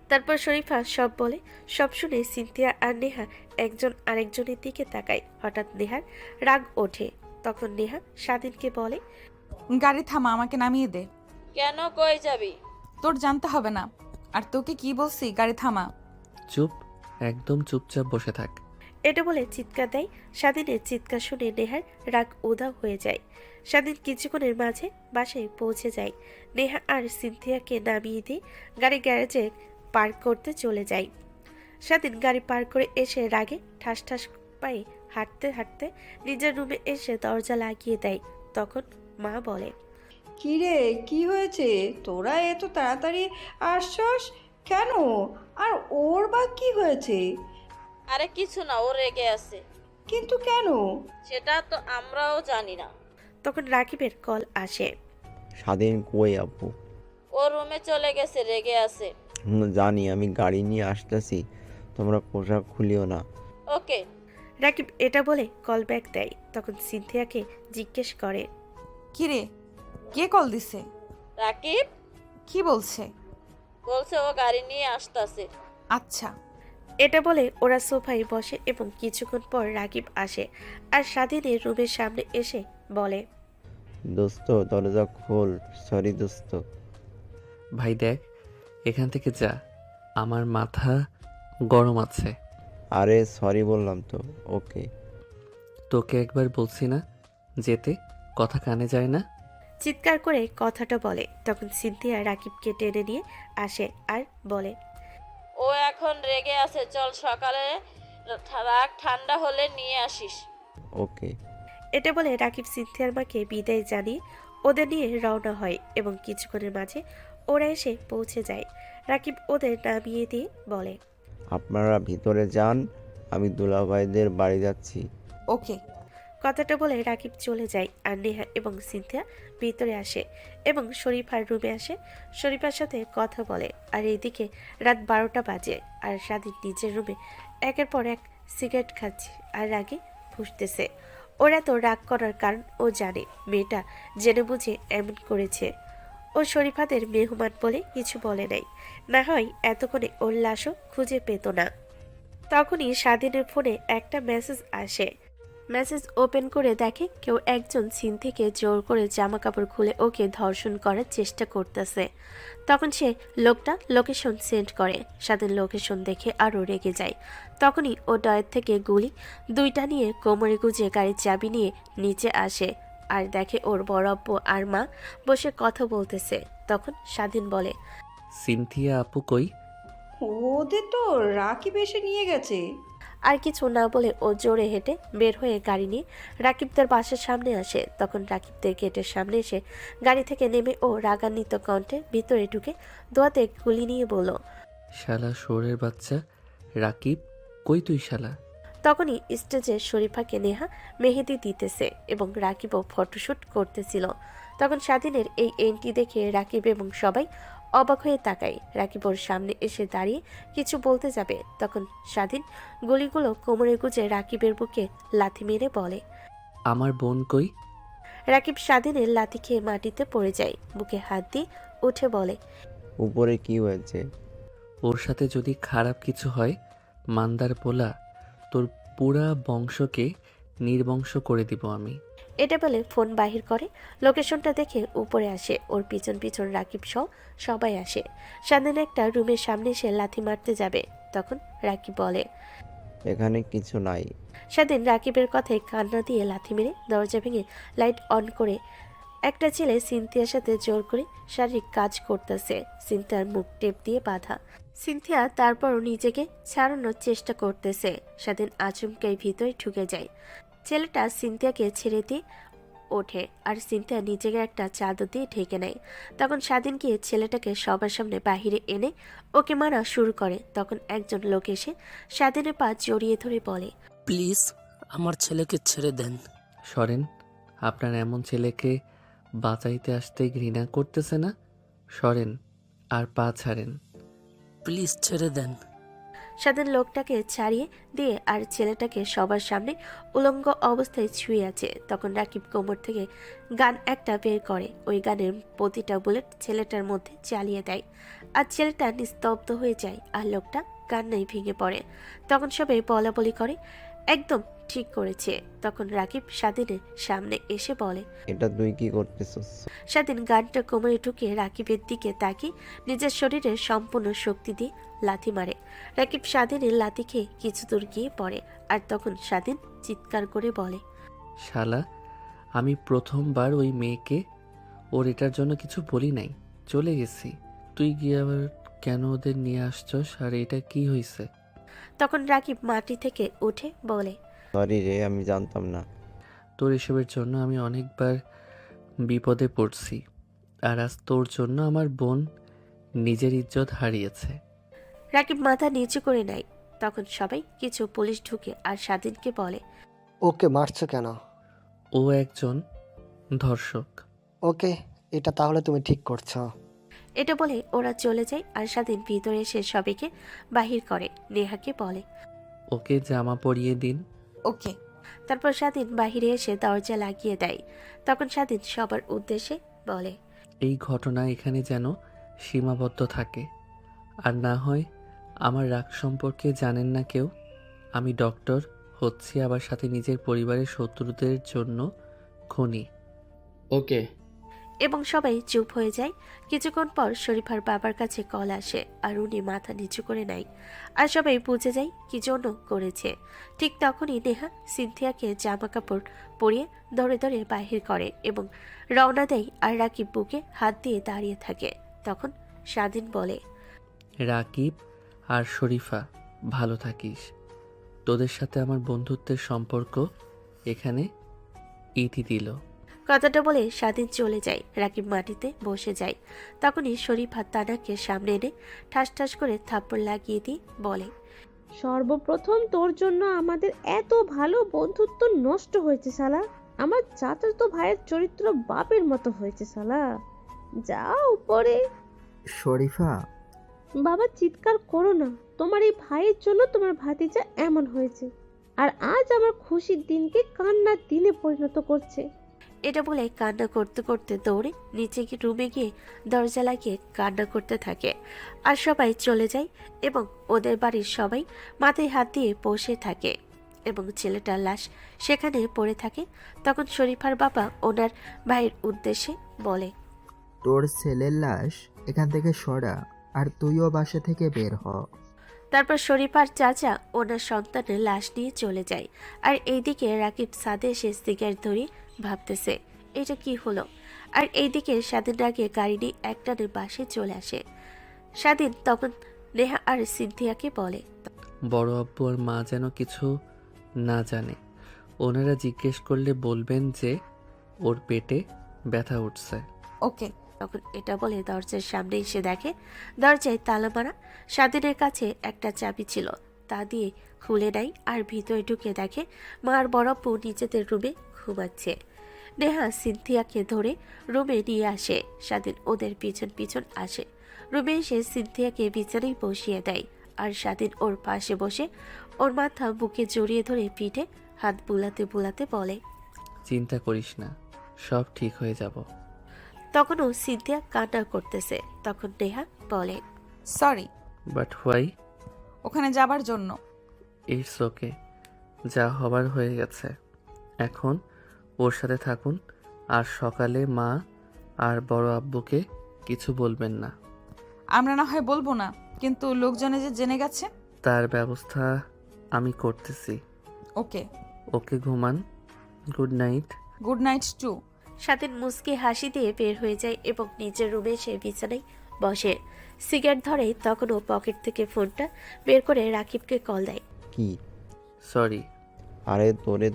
তারপর শরীফা সব বলে। সব শুনে সিনথিয়া আর নেহা একজন আরেকজনের দিকে তাকায়। হঠাৎ নেহার রাগ ওঠে। তখন নেহা স্বাধীনকে বলে, গাড়ি থামা, আমাকে নামিয়ে দে। কেন, কই যাবি? তোর জানতে হবে না। আর তোকে কি বলছি, গাড়ি থামা। চুপ, একদম চুপচাপ বসে থাক। এটা বলে চিৎকার দেয়। স্বাধীনের চিৎকার শুনে নেহার রাগ উধাও হয়ে যায়। স্বাধীন কিছুক্ষণের মাঝে বাসায় পৌঁছে যায়। নেহা আর সিনথিয়াকে নামিয়ে দিয়ে গাড়ি গ্যারেজে পার্ক করতে চলে যায়। স্বাধীন গাড়ি পার্ক করে এসে রাগে ঠাস ঠাস পায়ে হাঁটতে হাঁটতে নিজের রুমে এসে দরজা লাগিয়ে দেয়। তখন মা বলে, কি রে, কি হয়েছে? তোরা এত তাড়াতাড়ি আসছস কেন? আর ওর বা কি হয়েছে? আরে কিছু না, ও রেগে আছে। কিন্তু কেন? সেটা তো আমরাও জানি না। তখন রাকিবের কল আসে। স্বাধীন কই আপু? ও রুমে চলে গেছে, রেগে আছে। জানি, আমি গাড়ি নিয়ে আসতেছি, তোমরা পোশাক খুলিও না। ওকে। রাকিব এটা বলে কল ব্যাক দেয়। তখন সিনথিয়াকে জিজ্ঞেস করে, কিরে, কে কল দিছে? রাকিব কি বলছে? বলছে ও গাড়ি নিয়ে আসতেছে। আচ্ছা। এটা বলে ওরা সোফায় বসে এবং কিছুক্ষণ পর রাকিব আসে আর স্বাধীনের রুমের সামনে এসে বলে, দোস্ত দরজা খোল। সরি দোস্ত। ভাই দেখ, এখান থেকে যা, আমার মাথা গরম আছে। আরে সরি বললাম তো। ওকে। তোকে একবার বলছি না যেতে, কথা কানে যায় না? চিৎকার করে কথাটা বলে। তখন সিনথিয়া রাকিবকে টেনে নিয়ে আসে আর বলে, ও এখন রেগে আছে, চল সকালে রাগ ঠান্ডা হলে নিয়ে আসিস। ওকে। এটা বলে রাকিব সিনথিয়ার মাকে বিদায় জানিয়ে ওদের নিয়ে রওনা হয় এবং কিছুক্ষণের মাঝে ওরা এসে পৌঁছে যায়। রাকিব ওদের নামিয়ে দিয়ে বলে, আপনারা ভিতরে যান, আমি দুলাভাইদের বাড়ি যাচ্ছি। ওকে। কথাটা বলে রাকিব চলে যায় আর নেহা এবং সিনথিয়া ভিতরে আসে এবং শরীফার রুমে আসে, শরীফার সাথে কথা বলে। আর এইদিকে রাত 12টা বাজে আর স্বাধীন নিজের রুমে একের পর এক সিগারেট খাচ্ছে আর রাগে ফুঁসতেছে। ওরা তো রাগ করার কারণ ও জানে, মেয়েটা জেনে বুঝে এমন করেছে। ও শরীফাদের মেহমান বলে কিছু বলে নাই, না হয় এতক্ষণে ওর লাশও খুঁজে পেত না। তখনই স্বাধীনের ফোনে একটা মেসেজ আসে। মেসেজ ওপেন করে দেখে কেউ একজন সিন থেকে জোর করে জামা কাপড় খুলে ওকে ধর্ষণ করার চেষ্টা করতেছে। তখন সে লোকটা লোকেশন সেন্ড করে। স্বাধীন লোকেশন দেখে আরও রেগে যায়। তখনই ও ডয়ের থেকে গুলি দুইটা নিয়ে কোমরে গুজে গাড়ির চাবি নিয়ে নিচে আসে আর দেখে ওর বড় আব্বু আর মা বসে কথা বলতেছে। তখন স্বাধীন বলে, সিনথিয়া আপু কই? ওদের তো রাকিব এসে নিয়ে গেছে। আর কিছু না বলে ও জোরে হেঁটে বের হয়ে গাড়ি নিয়ে রাকিবদের বাসার সামনে আসে। তখন রাকিবদের গেটের সামনে এসে গাড়ি থেকে নেমে ও রাগান্বিত কণ্ঠে ভিতরে ঢুকে দোয়াতে গুলি নিয়ে বলল, শালা শোরের বাচ্চা, রাকিব কই তুই শালা? তখনই স্টেজে শরীফাকে নেহা মেহেদি দিতেছে এবং রাকিবও ফটোশ্যুট করতেছিল। তখন স্বাধীনের এই এন্ট্রি দেখে রাকিব এবং সবাই অবাক হয়ে তাকায়। রাকিব ওর সামনে এসে দাঁড়িয়ে কিছু বলতে যাবে, তখন স্বাধীন গুলিগুলো কোমরে গুজে রাকিবের বুকে লাথি মেরে বলে, আমার বোন কই? রাকিব স্বাধীনের লাথি খেয়ে মাটিতে পড়ে যায়। বুকে হাত দিয়ে উঠে বলে, উপরে কি হয়েছে? ওর সাথে যদি খারাপ কিছু হয়, মান্দার পোলা, তোর পুরা বংশকে নির্বংশ করে দিব আমি। এটা বলে ফোন বাহির করে। লোকেশনটা দেখে উপরে আসে। ওর পিছন পিছন রাকিব সহ সবাই আসে। স্বাধীন একটা রুমের সামনে এসে লাথি মারতে যাবে, তখন রাকিব বলে, এখানে কিছু নাই। স্বাধীন রাকিবের কথায় কান্না দিয়ে লাথি মেরে দরজা ভেঙে লাইট অন করে একটা ছেলে সিনথিয়ার সাথে জোর করে শারীরিক কাজ করতেছে। সিনথিয়ার মুখ টেপ দিয়ে বাঁধা। সিনথিয়া তারপরও নিজেকে ছাড়ানোর চেষ্টা করতেছে। স্বাধীন আচমকাই ভিতরে ঢুকে যায়। ছেলেটা সিনথিয়াকে ছেড়ে দিয়ে ওঠে আর সিনথিয়া নিজেকে একটা চাদর দিয়ে ঢেকে নেয়। তখন স্বাধীন গিয়ে ছেলেটাকে সবার সামনে বাহিরে এনে ওকে মারা শুরু করে। তখন একজন লোক এসে স্বাধীনের পা জড়িয়ে ধরে বলে, প্লিজ আমার ছেলেকে ছেড়ে দেন। সরেন, আপনার এমন ছেলেকে বাঁচাইতে আসতে ঘৃণা করতেছে না? সরেন আর পা ছাড়েন। প্লিজ ছেড়ে দেন। স্বাধীন লোকটাকে ছাড়িয়ে দিয়ে আর ছেলেটাকে সবার সামনে উলঙ্গ অবস্থায় শুয়ে আছে। তখন রাকিব কোমর থেকে গান একটা বের করে। ওই গানের প্রতিটা বুলেট ছেলেটার মধ্যে চালিয়ে দেয় আর ছেলেটা নিস্তব্ধ হয়ে যায় আর লোকটা কান্নায় ভেঙে পড়ে। তখন সবাই বলা বলি করে, একদম ঠিক করেছে। তখন রাকিব স্বাধীনের সামনে এসে বলে, এটা তুই কি করতেছস? স্বাধীন গানটা কোমরে ঢুকে রাকিবের দিকে তাকিয়ে নিজের শরীরে সম্পূর্ণ শক্তি দিয়ে লাথি মারে। রাকিব স্বাধীনের লাথি খেয়ে কিছু দূর গিয়ে পড়ে আর তখন স্বাধীন চিৎকার করে বলে, শালা, আমি প্রথমবার ওই মেয়েকে ওর এটার জন্য কিছু বলি নাই, চলে গেছি। তুই গিয়ে আবার কেন ওদের নিয়ে আসছস? আর এটা কি হয়েছে? তখন রাকিব মাটি থেকে উঠে বলে, সরি রে, আমি জানতাম না। তোর এসবের জন্য আমি অনেকবার বিপদে পড়ছি, আর আজ তোর জন্য আমার বোন নিজের ইজ্জত হারিয়েছে। রাকিব মাথা নিচু করে নেয়। তখন সবাই কিছু পুলিশ ঢুকে আর স্বাধীনকে বলে, ওকে মারছো কেন? ও একজন ধর্ষক। ওকে, এটা তাহলে তুমি ঠিক করছো। এটা বলে ওরা চলে যায় আর স্বাধীন ভিতরে এসে সবাইকে বাহির করে। নেহাকে বলে, ওকে জামা পরিয়ে দিন। ওকে। তারপর স্বাধীন বাহিরে এসে দরজা লাগিয়ে দেয়। তখন স্বাধীন সবার উদ্দেশ্যে বলে, এই ঘটনা এখানে যেন সীমাবদ্ধ থাকে, আর না হয় আমার রাগ সম্পর্কে জানেন না কেউ। আমি ডক্টর হচ্ছি, আবার সাথে নিজের পরিবারের শত্রুদের জন্য খুনি। ওকে। এবং সবাই চুপ হয়ে যায়। কিছুক্ষণ পর শরীফার বাবার কাছে কল আসে আর উনি মাথা নিচু করে নেয় আর সবাই বুঝে যায় কি জন্য করেছে। ঠিক তখনই নেহা সিনথিয়াকে জামা কাপড় পরিয়ে ধরে ধরে বাহির করে এবং রওনা দেয় আর রাকিব বুকে হাত দিয়ে দাঁড়িয়ে থাকে। তখন স্বাধীন বলে, রাকিব আর শরীফা, ভালো থাকিস। তোদের সাথে আমার বন্ধুত্বের সম্পর্ক এখানে ইতি দিল। কথাটা বলে স্বাধীন চলে যায়। রাকিব মাটিতে বসে যায়। তখনই শরীফা তানাকে সামনে এনে ঠাস ঠাস করে থাপ্পড় লাগিয়ে দিয়ে বলে, সর্বপ্রথম তোর জন্য আমাদের এত ভালো বন্ধুত্ব নষ্ট হয়েছে শালা। আমার চাচাতো ভাইয়ের চরিত্র বাপের মতো হয়েছে শালা। যা উপরে। শরীফা, বাবা চিৎকার করো না, তোমার এই ভাইয়ের জন্য তোমার ভাতিজা এমন হয়েছে, আর আজ আমার খুশির দিনকে কান্নার দিনে পরিণত করছে। এটা বলে কান্না করতে করতে দৌড়ে নিচে গিয়ে রুমে গিয়ে দরজা লাগিয়ে কান্না করতে থাকে। আর সবাই চলে যায় এবং ওদের বাড়ির সবাই মাথায় হাত দিয়ে বসে থাকে এবং ছেলেটার লাশ সেখানে পড়ে থাকে। তখন শরীফার বাবা ওনার ভাইয়ের উদ্দেশ্যে বলে, তোর ছেলের লাশ এখান থেকে সরা, আর তুইও বাসা থেকে বের হ। তারপর শরীফার চাচা ওনার সন্তানের লাশ নিয়ে চলে যায়। আর এইদিকে রাকিব ছাদে এসে সিগারেট ধরে ভাবতেছে এটা কি হলো। আর এইদিকে স্বাধীন রাগে গাড়ি নিয়ে একটানে বাসে চলে আসে। স্বাধীন তখন নেহা আর সিনথিয়াকে বলে, বড় আব্বু আর মা যেন কিছু না জানে। ওনারা জিজ্ঞেস করলে বলবেন যে ওর পেটে ব্যথা উঠছে। ওকে। তখন এটা বলে দরজার সামনে এসে দেখে দরজায় তালা মারা। স্বাধীনের কাছে একটা চাবি ছিল, তা দিয়ে খুলে নেয় আর ভিতরে ঢুকে দেখে মা আর বড় আব্বু নিজেদের রুমে ঘুমাচ্ছে। নেহা সিনথিয়াকে ধরে রুমে নিয়ে আসে। স্বাধীন ওদের পিছন পিছন আসে। রুমে এসে সিনথিয়াকে বিছানায় বসিয়ে দেয় আর স্বাধীন ওর পাশে বসে ওর মাথা বুকে জড়িয়ে ধরে পিঠে হাত বুলাতে বুলাতে বলে, চিন্তা করিস না, সব ঠিক হয়ে যাব। তখনও সিনথিয়া কান্না করতেছে। তখন নেহা বলে, সরি। But why? ওখানে যাবার জন্য। ইটস ওকে, যা হবার হয়ে গেছে। এখন ওর সাথে থাকুন, আর সকালে মা আর বড় আব্বুকে কিছু বলবেন না। আমরা না হয় বলবো না, কিন্তু লোকজনে যে জেনে গেছে। তার ব্যবস্থা আমি করতেছি। ওকে। ওকে, ঘুমান। Good night. Good night too. স্বাধীন মুচকি হাসি দিয়ে বের হয়ে যায় এবং নিজের রুমে এসে বিছানায় বসে সিগারেট ধরে। তখন ও পকেট থেকে ফোনটা বের করে রাকিবকে কল দেয়। কি? সরি। আরে তোরে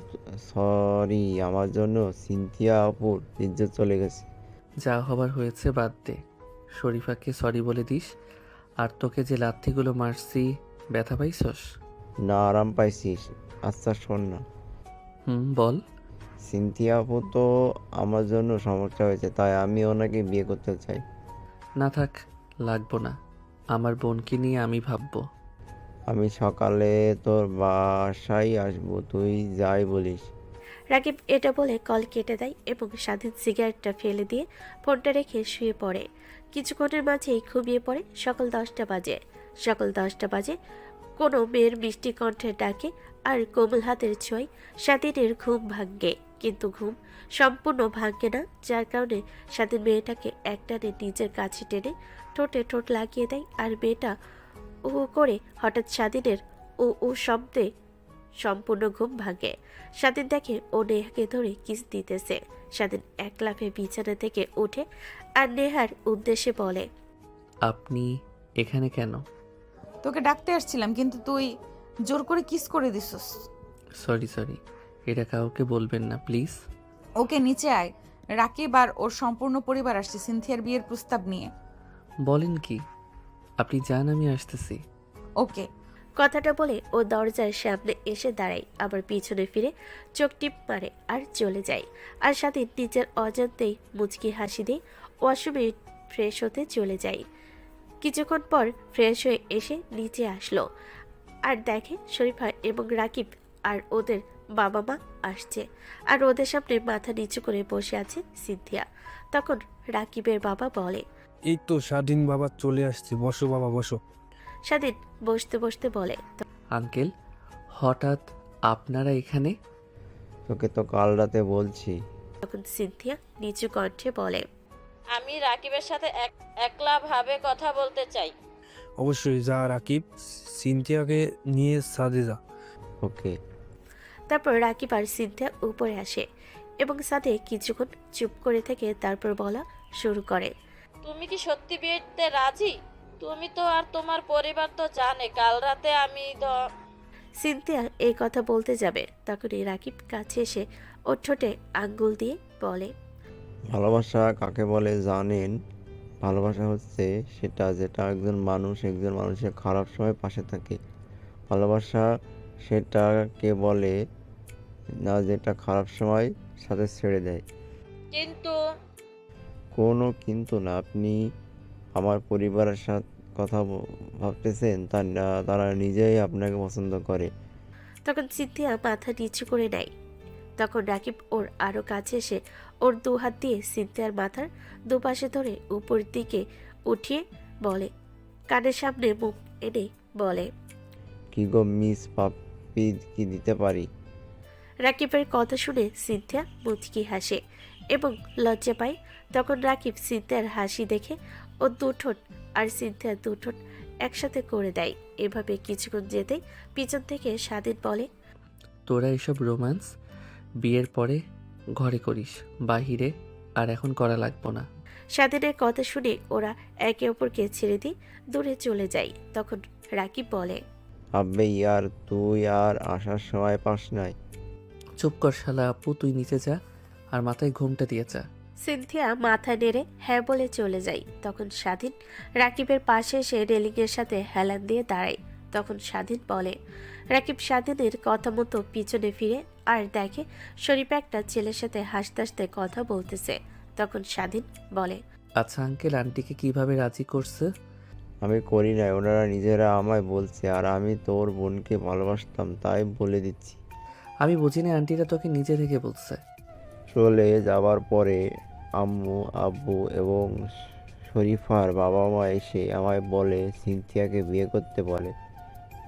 সরি, আমার জন্য সিনথিয়া আপুর ইজ্জত চলে গেছে। যা হবার হয়েছে বাদ দে, শরীফাকে সরি বলে দিস। আর তোকে যে লাথিগুলো মারছি, ব্যথা পাইছস? না, আরাম পাইছিস। আচ্ছা শোন না, বল। সিনথিয়া আপু তো আমার জন্য সমস্যা হয়েছে, তাই আমি ওনাকে বিয়ে করতে চাই। না থাক, লাগবো না। আমার বোনকে নিয়ে আমি ভাববো। আমি সকালে তোর বাসায় আসবো, তুই যাই বলিস। রাকিব এটা বলে কল কেটে দেয় এবং স্বাধীন সিগারেটটা ফেলে দিয়ে ফোনটা রেখে শুয়ে পড়ে। কিছুক্ষণের মাঝেই ঘুমিয়ে পড়ে। সকাল 10টা বাজে। সকাল 10টা বাজে কোনো মেয়ের মিষ্টি কণ্ঠে ডাকে আর কোমল হাতের ছোঁয়ায় স্বাধীনের ঘুম ভাঙ্গে, কিন্তু ঘুম সম্পূর্ণ ভাঙ্গে না, যার কারণে স্বাধীন মেয়েটাকে একটানে নিজের কাছে টেনে ঠোঁটে ঠোঁট লাগিয়ে দেয়। আর মেয়েটা ও করে হঠাৎ স্বাধীনের ও শব্দে সম্পূর্ণ ঘুম ভাঙে। স্বাধীন দেখে ও নেহাকে ধরে কিস দিতেছে। স্বাধীন এক লাফে বিছানা থেকে উঠে আর নেহার উদ্দেশ্যে বলে, আপনি এখানে কেন? তোকে ডাকতে আসছিলাম, কিন্তু তুই জোর করে কিস করে দিছস। সরি, এটা কাউকে বলবেন না প্লিজ। ওকে, নিচে আয়। রাকিব আর ওর সম্পূর্ণ পরিবার আসছে সিনথিয়ার বিয়ের প্রস্তাব নিয়ে। বলেন কি? আপনি যান, আমি আসতেছি। ওকে। কথাটা বলে ও দরজার সামনে এসে দাঁড়ায়, আবার পিছনে ফিরে চোখ টিপ মারে আর চলে যায়। আর স্বাধীন নিজের অজান্তেই মুচকি হাসি দিয়ে ওয়াশরুমে ফ্রেশ হতে চলে যায়। কিছুক্ষণ পর ফ্রেশ হয়ে এসে নিচে আসলো আর দেখে শরীফা এবং রাকিব আর ওদের বাবা মা আসছে। আর ওদের সামনে মাথা নিচু করে বসে আছে সিনথিয়া। তখন রাকিবের বাবা বলে, এই তো স্বাধীন বাবা চলে আসছে, বসো বাবা বসো। স্বাধীন বসতে বসতে বলে, আঙ্কেল, হঠাৎ আপনারা এখানে? তোকে তো কাল রাতে বলছি। তখন সিনথিয়া নিচু কণ্ঠে বলে, আমি রাকিবের সাথে একলা ভাবে কথা বলতে চাই। অবশ্যই যা রাকিব, সিনথিয়াকে নিয়ে সাদে যা। ওকে। তারপর রাকিব আর সিনথিয়া উপরে আসে এবং সাথে কিছুক্ষণ চুপ করে থেকে তারপর বলা শুরু করে, তুমি কি সত্যি বিয়েতে রাজি? তুমি তো আর তোমার পরিবার তো জানে কাল রাতে আমি সিনথিয়া এই কথা বলতে যাবে, তখনই রাকিব কাছে এসে ওর ঠোঁটে আঙ্গুল দিয়ে বলে, ভালোবাসা কাকে বলে জানেন? ভালোবাসা হচ্ছে সেটা যেটা একজন মানুষের খারাপ সময় পাশে থাকে। ভালোবাসা সেটাকে বলে না যেটা খারাপ সময় সাথে ছেড়ে দেয়। কিন্তু কোনো কিন্তু না। আপনি আমার পরিবারের সাথে কথা ভাবতেছেন, তারা নিজেই আপনাকে পছন্দ করে। তখন সিনথিয়া মাথা নিচু করে নেয়। তখন রাকিব ওর আরো কাছে এসে ওর দু হাত দিয়ে সিনথিয়ার মাথার দুপাশে ধরে উপর দিকে উঠিয়ে বলে, কানের সামনে মুখ এনে বলে, কি গো মিস পাপ্পি, কি দিতে পারি? রাকিবের কথা শুনে সিনথিয়া মুচকি হাসে এবং লজ্জা পায়। তখন রাকিব সিনথিয়ার হাসি দেখে ও দুঠোঁট আর সিনথিয়া দুঠোঁট একসাথে করে দেয়। এভাবে কিছুক্ষণ যেতে পিছন থেকে স্বাধীন বলে, তোরা এসব রোম্যান্স বিয়ের পরে ঘরে করিস, বাহিরে আর এখন করা লাগবো না। স্বাধীনের কথা শুনে ওরা একে অপরকে ছেড়ে দিয়ে দূরে চলে যায়। তখন রাকিব বলে, আব্বে ইয়ার, তুই আর আসার সময় পাস নাই? চুপ কর শালা আপু, তুই নিচে যা আর মাথায় ঘুমটা দিয়ে যা। সিনথিয়া মাথা নেড়ে হ্যাঁ বলে চলে যায়। তখন স্বাধীন রাকিবের পাশে এসে রেলিংয়ের সাথে হেলান দিয়ে দাঁড়ায়। তখন স্বাধীন বলে, রাকিব স্বাধীনের কথা মতো পিছনে ফিরে আর দেখে শরীফা একটা ছেলের সাথে হাসতে হাসতে কথা বলতেছে। তখন স্বাধীন বলে, আচ্ছা আঙ্কেল, আন্টিকে কিভাবে রাজি করছে? আমি করি নাই, ওনারা নিজেরা আমায় বলছে। আর আমি তোর বোনকে ভালোবাসতাম তাই বলে দিচ্ছি। আমি বুঝিনি আন্টিরা তোকে নিজে থেকে বলছে। চলে যাবার পরে আম্মু, আব্বু এবং শরীফার বাবা মা এসে আমায় বলে সিনথিয়াকে বিয়ে করতে বলে।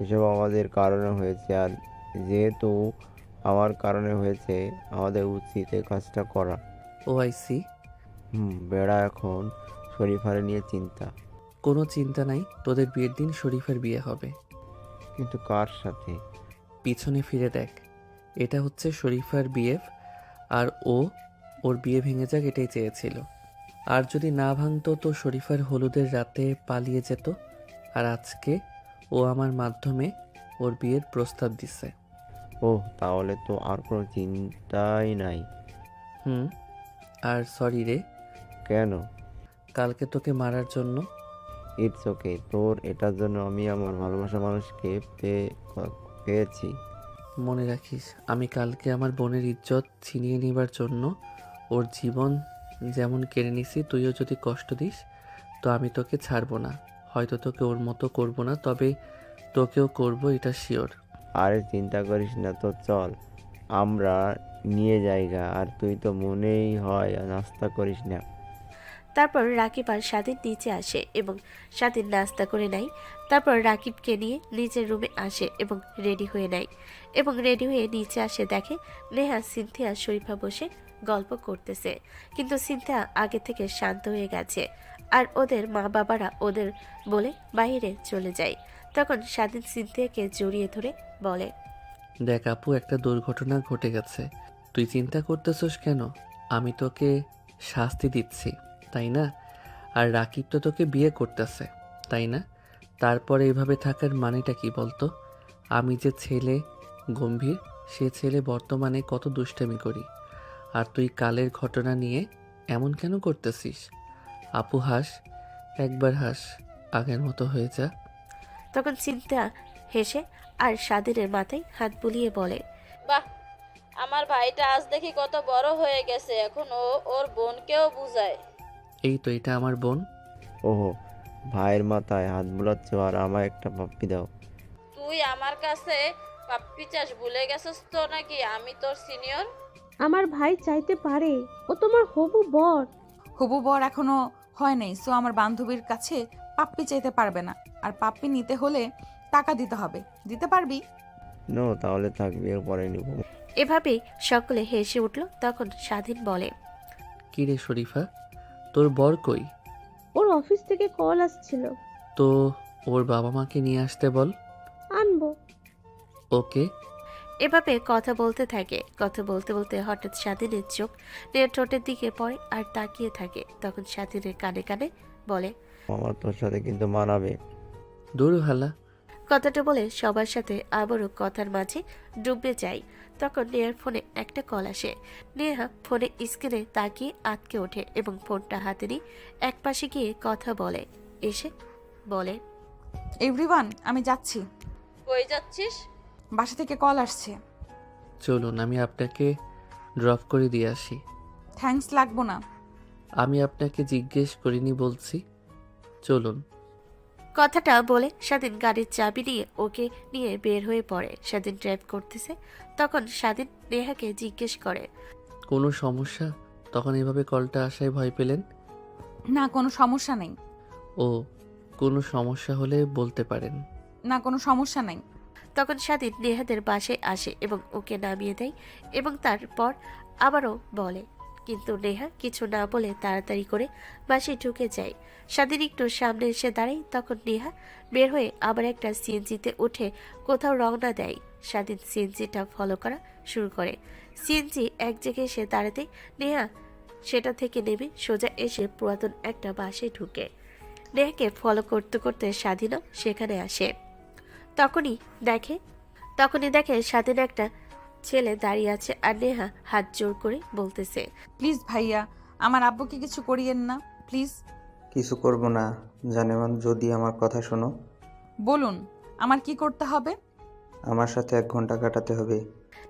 এসব আমাদের কারণে হয়েছে, আর যেহেতু আমার কারণে হয়েছে আমাদের উচিত এই কাজটা করা। ও আইসি। বেড়া এখন শরীফারে নিয়ে চিন্তা। কোনো চিন্তা নাই, তোদের বিয়ের দিন শরীফের বিয়ে হবে। কিন্তু কার সাথে? পিছনে ফিরে দেখ, এটা হচ্ছে শরীফার বিয়ে, আর ওর বিয়ে ভেঙে যাক এটাই চেয়েছিল। আর যদি না ভাঙতো তো শরীফার হলুদের রাতে পালিয়ে যেত। আর আজকে ও আমার মাধ্যমে ওর বিয়ের প্রস্তাব দিছে। ও, তাহলে তো আর কোনো চিন্তাই নাই। আর সরি রে। কেন? কালকে তোকে মারার জন্য। ইটস ওকে, তোর এটার জন্য আমি আমার ভালোবাসা মানুষকে পেয়েছি। মনে রাখিস, আমি কালকে আমার বোনের ইজ্জত ছিনিয়ে নেবার জন্য ওর জীবন যেমন কেড়ে নিছি, তুইও যদি কষ্ট দিস তো আমি তোকে ছাড়বো না। হয়তো তোকে ওর মতো করবো না, তবে তোকেও করবো, এটা শিওর। আরে চিন্তা করিস না, তো চল আমরা নিয়ে যাইগা। আর তুই তো মনেই হয় নাস্তা করিস না। তারপর রাকিব আর স্বাধীন নিচে আসে এবং স্বাধীন নাস্তা করে নেয়। তারপর রাকিবকে নিয়ে নিজের রুমে আসে এবং রেডি হয়ে নেয় এবং রেডি হয়ে নিচে আসে দেখে নেহা, সিনথিয়া, শরীফা বসে গল্প করতেছে। কিন্তু সিনথিয়া আগে থেকে শান্ত হয়ে গেছে আর ওদের মা বাবারা ওদের বলে বাইরে চলে যায়। তখন স্বাধীন সিনথিয়াকে জড়িয়ে ধরে বলে, দেখ আপু, একটা দুর্ঘটনা ঘটে গেছে, তুই চিন্তা করতেছস কেন? আমি তোকে শাস্তি দিচ্ছি, তাই না? আর রাকিব তো তোকে বিয়ে করতেছে, তাই না? তারপরে এইভাবে থাকার মানেটা কি বলতো? আমি যে ছেলে গম্ভীর, সে ছেলে বর্তমানে কত দুষ্টামি করি, আর তুই কালের ঘটনা নিয়ে এমন কেন করতেছিস? আপু হাস, একবার হাস, আগের মতো হয়ে যা। তখন সিনথিয়া হেসে আর স্বাধীনের মাথায় হাত বুলিয়ে বলে, বাহ, আমার ভাইটা আজ দেখি কত বড় হয়ে গেছে, এখন ও ওর বোনকেও বুঝায়। এই তো এটা আমার বোন। ওহো, ভাইয়ের মাথায় হাত বুলাচ্ছ আর আমায় একটা পাপ্পি দাও। তুই আমার কাছে পাপ্পি চাস ভুলে গেছিস তো নাকি আমি তোর সিনিয়র? আমার ভাই চাইতে পারে, ও তোমার হবু বর। হবু বর এখনো হয় নাই, সো আমার বান্ধবীর কাছে পাপ্পি চাইতে পারবে না। আর পাপ্পি নিতে হলে টাকা দিতে হবে। দিতে পারবি? নো, তাহলে থাক, বিয়ের পরে নিব। এভাবেই সকলে হেসে উঠল। তখন স্বাধীন বলে, কি রে শরীফা, তোর বর কই? ওর অফিস থেকে কল আসছিল। তো ওর বাবা মাকে নিয়ে আসতে বল। আনবো। ওকে। এভাবে কথা বলতে থাকে। কথা বলতে বলতে হঠাৎ স্বাধীনের চোখ নেহার ঠোঁটের দিকে পড়ে আর তাকিয়ে থাকে। তখন স্বাধীনের কানে কানে বলে, আমার তোর সাথে কিন্তু মানাবে। দূর হালা। কথাটা বলে সবার সাথে আবারও কথার মাঝে ডুবে যায়। তখন নেহার ফোনে একটা কল আসে। নেহা ফোনে স্ক্রিনে তাকিয়ে আটকে ওঠে এবং ফোনটা হাতে নিয়ে একপাশে গিয়ে কথা বলে। এসে বলে, এভরিওয়ান, আমি যাচ্ছি। কই যাচ্ছিস? বাসা থেকে কল আসছে। চলুন আমি আপনাকে ড্রপ করে দিয়ে আসি। থ্যাঙ্কস, লাগবো না। আমি আপনাকে জিজ্ঞেস করিনি বলছি। চলুন। কথাটা বলে স্বাধীন গাড়ির চাবি নিয়ে ওকে নিয়ে বের হয়ে পড়ে। স্বাধীন ড্রাইভ করতেছে। তখন স্বাধীন নেহাকে জিজ্ঞেস করে, কোনো সমস্যা? তখন এভাবে কলটা আসায় ভয় পেলেন? না, কোনো সমস্যা নেই। ও, কোনো সমস্যা হলে বলতে পারেন। না, কোনো সমস্যা নেই। তখন স্বাধীন নেহাদের বাসায় আসে এবং ওকে নামিয়ে দেয় এবং তারপর আবারও বলে, কিন্তু নেহা কিছু না বলে তাড়াতাড়ি করে বাসায় ঢুকে যায়। স্বাধীন একটু সামনে এসে দাঁড়ায়। তখন নেহা বের হয়ে আবার একটা সিএনজিতে উঠে কোথাও রওনা দেয়। স্বাধীন সিএনজিটা ফলো করা শুরু করে। সিএনজি এক জায়গায় এসে দাঁড়াতে নেহা সেটা থেকে নেমে সোজা এসে পুরাতন একটা বাসায় ঢুকে। নেহাকে ফলো করতে করতে স্বাধীনও সেখানে আসে। তখনই দেখে স্বাধীন একটা ছেলে দাঁড়িয়ে আছে আর নেহা হাত জোর করে বলতেছে, প্লিজ ভাইয়া, আমার আব্বুকে কিছু করিয়েন না, প্লিজ। কিছু করব না জানেমান, যদি আমার কথা শোনো। বলুন, আমার কি করতে হবে? আমার সাথে 1 ঘন্টা কাটাতে হবে।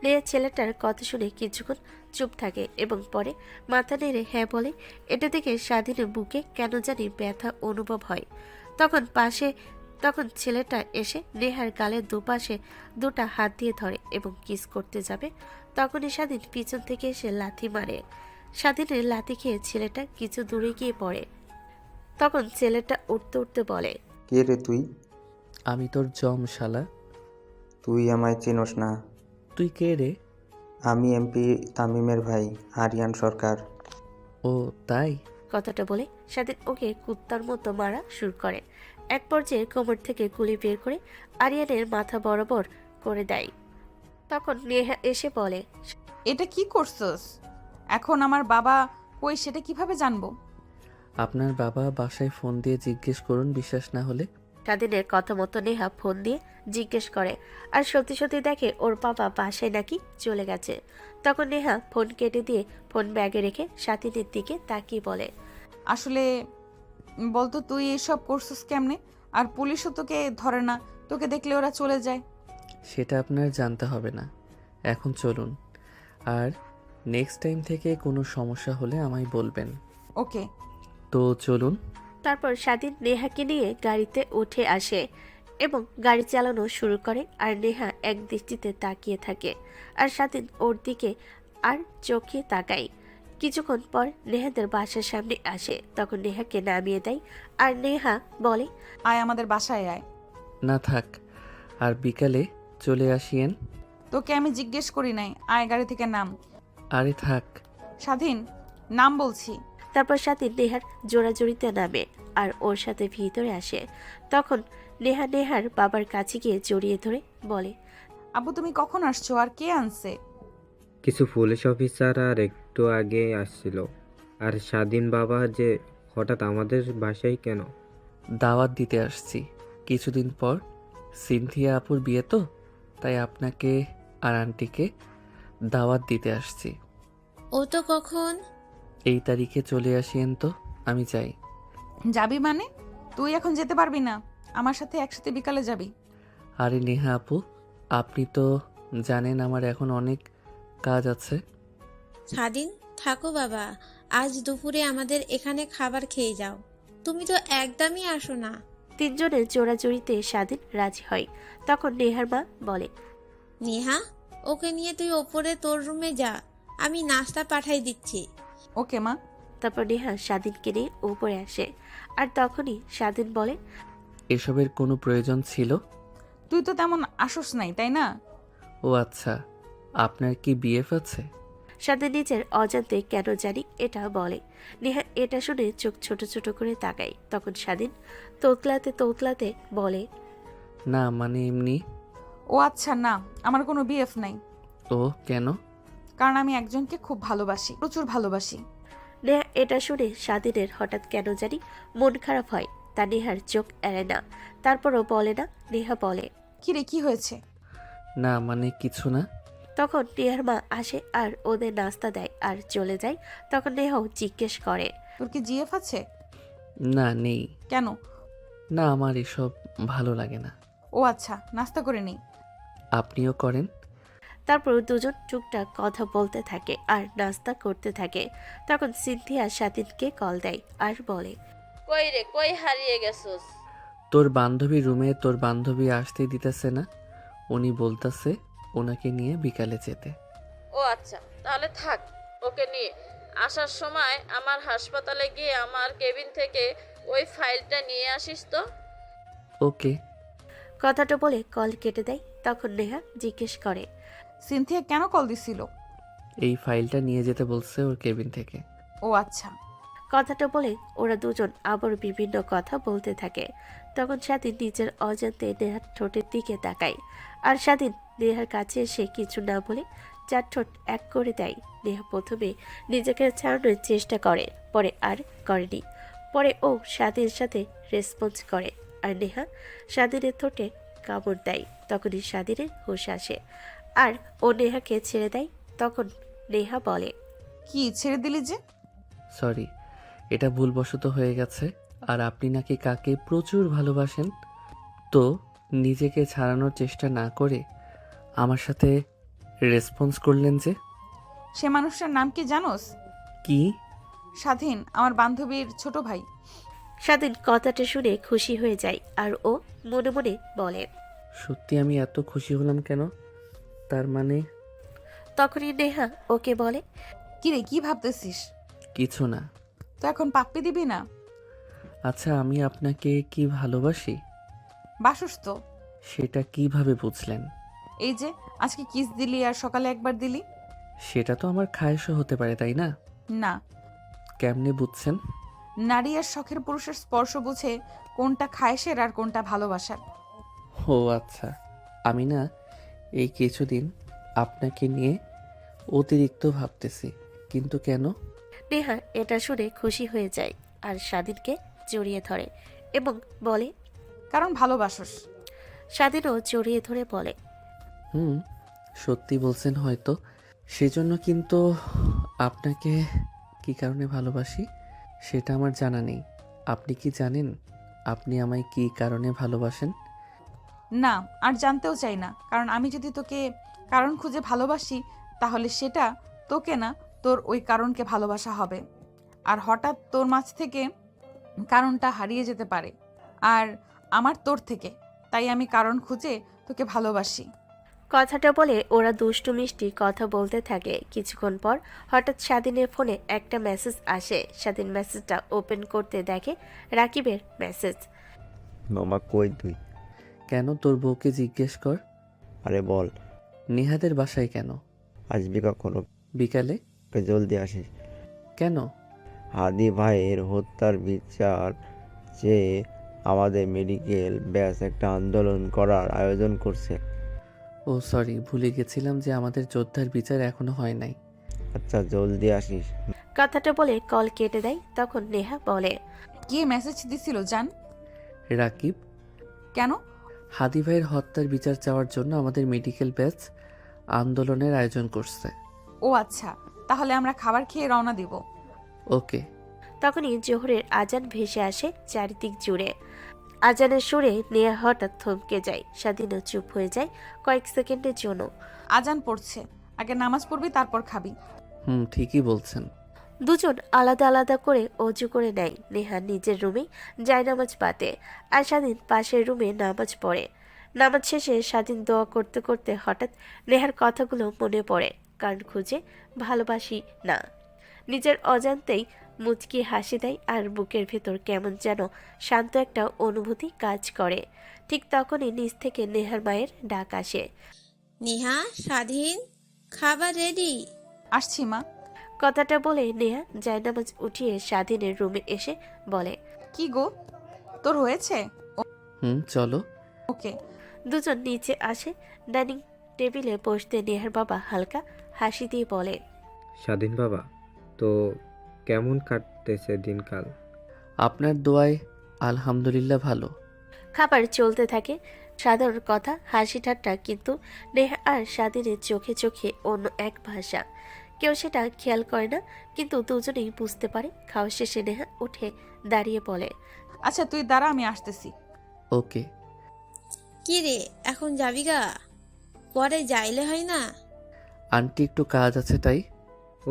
নেহা ছেলেটার কথা শুনে কিছুক্ষণ চুপ থাকে এবং পরে মাথা নেড়ে হ্যাঁ বলে। এটা দেখে স্বাধীনের বুকে কেন জানি ব্যথা অনুভব হয়। তখন ছেলেটা এসে নেহার গালের দুপাশে দুটা হাত দিয়ে ধরে এবং কিস করতে যাবে। তখনই স্বাধীন পিছন থেকে এসে লাথি মারে। স্বাধীনের লাথি খেয়ে ছেলেটা কিছু দূরে গিয়ে পড়ে। তখন ছেলেটা উঠতে উঠতে বলে, কে রে তুই? আমি তোর জম শালা। তুই আমায় চিনোস না। তুই কে রে? আমি এমপি তামিমের ভাই, আরিয়ান সরকার। ও তাই? কথাটা বলে স্বাধীন ওকে কুত্তার মতো মারা শুরু করে। এক পর্যায়ে কোমর থেকে গুলি বের করে আরিয়ানের মাথা বরাবর করে দেয়। তখন নেহা এসে বলে, এটা কি করছস? এখন আমার বাবা কই সেটা কিভাবে জানবো? আপনার বাবা বাসায় ফোন দিয়ে জিজ্ঞেস করুন, বিশ্বাস না হলে। স্বাধীনের কথা মতো নেহা ফোন দিয়ে জিজ্ঞেস করে আর সত্যি সত্যি দেখে ওর বাবা বাসায় নাকি চলে গেছে। তখন নেহা ফোন কেটে দিয়ে ফোন ব্যাগে রেখে স্বাধীনের দিকে তাকিয়ে বলে, আসলে বলতো তুই এসব করছস কেমনে? আর পুলিশও তোকে ধরে না, তোকে দেখলে ওরা চলে যায়। সেটা আপনার জানতে হবে না, এখন চলুন। আর নেক্সট টাইম থেকে কোনো সমস্যা হলে আমায় বলবেন। ওকে। তো চলুন। তারপর স্বাধীন নেহাকে নিয়ে গাড়িতে উঠে আসে এবং গাড়ি চালানো শুরু করে। আর নেহা এক দৃষ্টিতে তাকিয়ে থাকে আর স্বাধীন ওর দিকে আর চোখে তাকায়। কিছুক্ষণ পর নেহাদের বাসার সামনে আসে। তখন নেহাকে নামিয়ে দেয় আর নেহা বলে, আয় আমাদের বাসায় আয়। না থাক, আর বিকালে চলে আসিয়েন। তোকে আমি জিজ্ঞেস করি নাই, আয় গাড়ি থেকে নাম। আরে থাক। স্বাধীন, নাম বলছি। তারপর স্বাধীন নেহার জোড়াজড়িতে নামে আর ওর সাথে ভিতরে আসে। তখন নেহা নেহার বাবার কাছে গিয়ে জড়িয়ে ধরে বলে, আব্বু তুমি কখন আসছো আর কে আনছে? কিছু পুলিশ অফিসার আর একটু আগে আসছিল। আর স্বাধীন বাবা যে হঠাৎ আমাদের বাসায় কেন? দাওয়াত দিতে আসছি। কিছুদিন পর সিনথিয়া আপুর বিয়ে তো, তাই আপনাকে আর আন্টিকে দাওয়াত দিতে আসছি। ও তো কখন? এই তারিখে চলে আসিয়েন তো, আমি যাই। যাবি মানে? তুই এখন যেতে পারবি না, আমার সাথে একসাথে বিকালে যাবি। আরে নেহা আপু, আপনি তো জানেন আমার এখন অনেক কাজ আছে। স্বাধীন থাকো বাবা, আজ দুপুরে আমাদের এখানে খাবার খেয়ে যাও। তুমি তো একদমই আসো না। তিনজনের জোড়াজুড়িতে স্বাধীন রাজি হয়। তখন নেহার মা বলে, নেহা, ওকে নিয়ে তুই ওপরে তোর রুমে যা, আমি নাস্তা পাঠাই দিচ্ছি। ওকে মা। তারপর নেহা স্বাধীনকে নিয়ে উপরে আসে। আর তখনই স্বাধীন বলে, এসবের কোনো প্রয়োজন ছিল? তুই তো তেমন আসোস নাই, তাই না? ও আচ্ছা, আপনার কি বিএফ আছে? স্বাধীন নিজের অজান্তে কেন জানি এটা বলে। নেহা এটা শুনে চোখ ছোট ছোট করে তাকায়। তখন স্বাধীন তোতলাতে তোতলাতে বলে, না মানে এমনি। ও আচ্ছা, না, আমার কোনো বিএফ নাই। ও কেন? কারণ আমি একজনকে খুব ভালোবাসি, প্রচুর ভালোবাসি। নেহা এটা শুনে স্বাধীনের হঠাৎ কেন জানি মন খারাপ হয়। তা নেহার চোখ এড়ে না। তারপরও বলে না। নেহা বলে, কিরে, কি হয়েছে? না মানে কিছু না। তখন নেহার মা আসে আর ওদের নাস্তা দেয় আর চলে যায়। তখন নেহাও জিজ্ঞেস করে, তোর কি জিএফ আছে? না নেই। কেন? না আমার এসব ভালো লাগে না। ও আচ্ছা, নাস্তা করে নিই। আপনিও করেন। তারপর দুজন টুকটাক কথা বলতে থাকে আর নাস্তা করতে থাকে। তখন সিনথিয়া স্বাধীনকে কল দেয় আর বলে, কই রে, কই হারিয়ে গেছস? তোর বান্ধবী রুমে তোর বান্ধবী আসতেই দিতেছে না। উনি বলতাছে ওনাকে নিয়ে বিকালে যেতে। ও আচ্ছা, তাহলে থাক, ওকে নিয়ে আসার সময় আমার হাসপাতালে গিয়ে আমার কেবিন থেকে ওই ফাইলটা নিয়ে আসিস তো। ওকে। কথাটা বলে কল কেটে দেয়। তখন নেহা জিজ্ঞেস করে, সিনথিয়া কেন কল দিছিল? এই ফাইলটা নিয়ে যেতে বলছে ওর কেবিন থেকে। ও আচ্ছা। কথাটা বলে ওরা দুজন আবার বিভিন্ন কথা বলতে থাকে। তখন স্বাধীন নিজের অজান্তে নেহার ঠোঁটের দিকে তাকায়। আর স্বাধীন নেহার কাছে এসে কিছু না বলে চার ঠোঁট এক করে দেয়। নেহা প্রথমে নিজেকে ছাড়ানোর চেষ্টা করে, পরে আর করেনি। পরে ও স্বাধীনের সাথে রেসপন্স করে আর নেহা স্বাধীনের ঠোঁটে কামড় দেয়। তখনই স্বাধীনের হুঁশ আসে আর ও নেহাকে ছেড়ে দেয়। তখন নেহা বলে, কি ছেড়ে দিলি যে? সরি, এটা ভুলবশত হয়ে গেছে। আর আপনি নাকি কাকে প্রচুর ভালোবাসেন, তো নিজেকে ছাড়ানোর চেষ্টা না করে আমার সাথে রেসপন্স করলেন যে। সে মানুষটার নাম কি জানোস? কি? স্বাধীন, আমার বান্ধবীর ছোট ভাই। স্বাধীন কথাটা শুনে খুশি হয়ে যায় আর ও মনে মনে বলে, সত্যি আমি এত খুশি হলাম কেন? তার মানে? তখনই নেহা ওকে বলে, কিরে, কি ভাবতেছিস? কিছু না। তো এখন পাপ্পি দিবি না? আচ্ছা আমি আপনাকে কি ভালোবাসি? বাসুস তো। সেটা কিভাবে বুঝলেন? এই যে আজকে কিস দিলি আর সকালে একবার দিলি। সেটা তো আমার খায়েশও হতে পারে, তাই না? না। কেমনে বুঝছেন? নারী আর শখের পুরুষের স্পর্শ বুঝে কোনটা খায়েশের আর কোনটা ভালোবাসার। ও আচ্ছা। আমি না এই কিছুদিন আপনাকে নিয়ে অতিরিক্ত ভাবতেছি। কিন্তু কেন? নেহা এটা শুনে খুশি হয়ে যায় আর স্বাধীনকে জড়িয়ে ধরে এবং বলে, কারণ ভালোবাসস। স্বাধীনও জড়িয়ে ধরে বলে, সত্যি বলছেন হয়তো। সেজন্য কিন্তু আপনাকে কি কারণে ভালোবাসি সেটা আমার জানা নেই। আপনি কি জানেন আপনি আমায় কি কারণে ভালোবাসেন? না, আর জানতেও চাই না। কারণ আমি যদি তোকে কারণ খুঁজে ভালোবাসি, তাহলে সেটা তোকে না, তোর ওই কারণকে ভালোবাসা হবে। আর হঠাৎ তোর মাঝ থেকে কারণটা হারিয়ে যেতে পারে, আর আমার তোর থেকে। তাই আমি কারণ খুঁজে তোকে ভালোবাসি। কথাটা বলে ওরা দুষ্টু মিষ্টি কথা বলতে থাকে। কিছুক্ষণ পর হঠাৎ স্বাধীনের ফোনে একটা মেসেজ আসে। স্বাধীন মেসেজটা ওপেন করতে দেখে রাকিবের মেসেজ। মামা কই তুই? কেন, তোর বউকে জিজ্ঞেস কর। আরে বল। নেহাদের বাসায় কেন? আসবি কখনো? বিকালে। জলদি আসিস। কেন? হাদি ভাইয়ের হত্যার বিচার চেয়ে আমাদের মেডিকেল ব্যাচ একটা আন্দোলন করার আয়োজন করছে। ও সরি, ভুলে গেছিলাম যে আমাদের যোদ্ধার বিচার এখনো হয় নাই। আচ্ছা জলদি আসিস। কথাটা বলে কল কেটে দেয়। তখন নেহা বলে, কে মেসেজ দিছিল জান? রাকিব। কেন? হাদি ভাইয়ের হত্যার বিচার চাওয়ার জন্য আমাদের মেডিকেল ব্যাচ আন্দোলনের আয়োজন করছে। ও আচ্ছা, তাহলে আমরা খাবার খেয়ে রওনা দিব। ওকে। তখনই জোহরের আজান ভেসে আসে চারিদিক জুড়ে। আজানের সুরে নেহা হঠাৎ থমকে যায়। স্বাধীনও চুপ হয়ে যায় কয়েক সেকেন্ডের জন্য। আজান পড়ছে, আগে নামাজ পড়বি তারপর খাবি। ঠিকই বলছেন। দুজন আলাদা আলাদা করে অজু করে নেয়। নেহা নিজের রুমে জায়নামাজ পাতে আর স্বাধীন পাশের রুমে নামাজ পড়ে। নামাজ শেষে স্বাধীন দোয়া করতে করতে হঠাৎ নেহার কথাগুলো মনে পড়ে। কান খুঁজে ভালোবাসি না, নিজের অজান্তেই মুচকি হাসি দেয় আর বুকের ভেতর কেমন যেন শান্ত একটা অনুভূতি কাজ করে। ঠিক তখনই নিচ থেকে নেহার মায়ের ডাক আসে। নেহা, স্বাধীন, খাবার রেডি। আসছি মা। কথাটা বলে নেহা জায়নামাজ উঠিয়ে স্বাধীনের রুমে এসে বলে, কি গো, তোর হয়েছে? চলো। ওকে। দুজন নিচে আসে। ডাইনিং টেবিলে বসতে নেহার বাবা হালকা হাসি দিয়ে বলে, স্বাধীন বাবা, তো কেমন কাটতেছে দিনকাল? আপনার দোয়ায় আলহামদুলিল্লাহ ভালো। খাবার চলতে থাকে। সাধারণ কথা, হাসি ঠাট্টা, কিন্তু নেহা আর স্বাধীনের চোখে চোখে অন্য এক ভাষা। কেউ সেটা খেয়াল করে না, কিন্তু দুজনেই বুঝতে পারে। খাওয়া শেষে নেহা উঠে দাঁড়িয়ে বলে, আচ্ছা তুই দাঁড়া, আমি আসতেছি। ওকে। কি রে, এখন যাবি গা? পরে যাইলে হয় না? আন্টি একটু কাজ আছে তাই।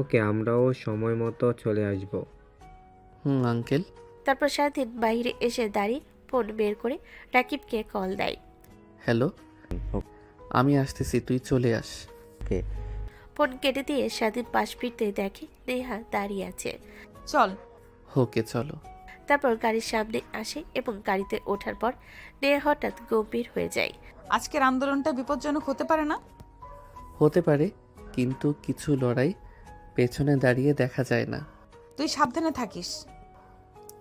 ওকে, আমরাও সময় মতো চলে আসব। আঙ্কেল। তারপর স্বাধীন বাইরে এসে দাঁড়িয়ে ফোন বের করে রাকিবকে কল দেয়। হ্যালো, আমি আসতেছি, তুই চলে আস। ওকে। ফোন কেটে দিয়ে স্বাধীন পাশ ফিরতে দেখে নেহা দাঁড়িয়ে আছে। চল। ওকে চলো। তারপর গাড়ির সামনে আসে এবং গাড়িতে ওঠার পর নেহা হঠাৎ গম্ভীর হয়ে যায়। আজকের আন্দোলনটা বিপজ্জনক হতে পারে না? হতে পারে, কিন্তু কিছু লড়াই পেছনে দাঁড়িয়ে দেখা যায় না। তুই সাবধানে থাকিস।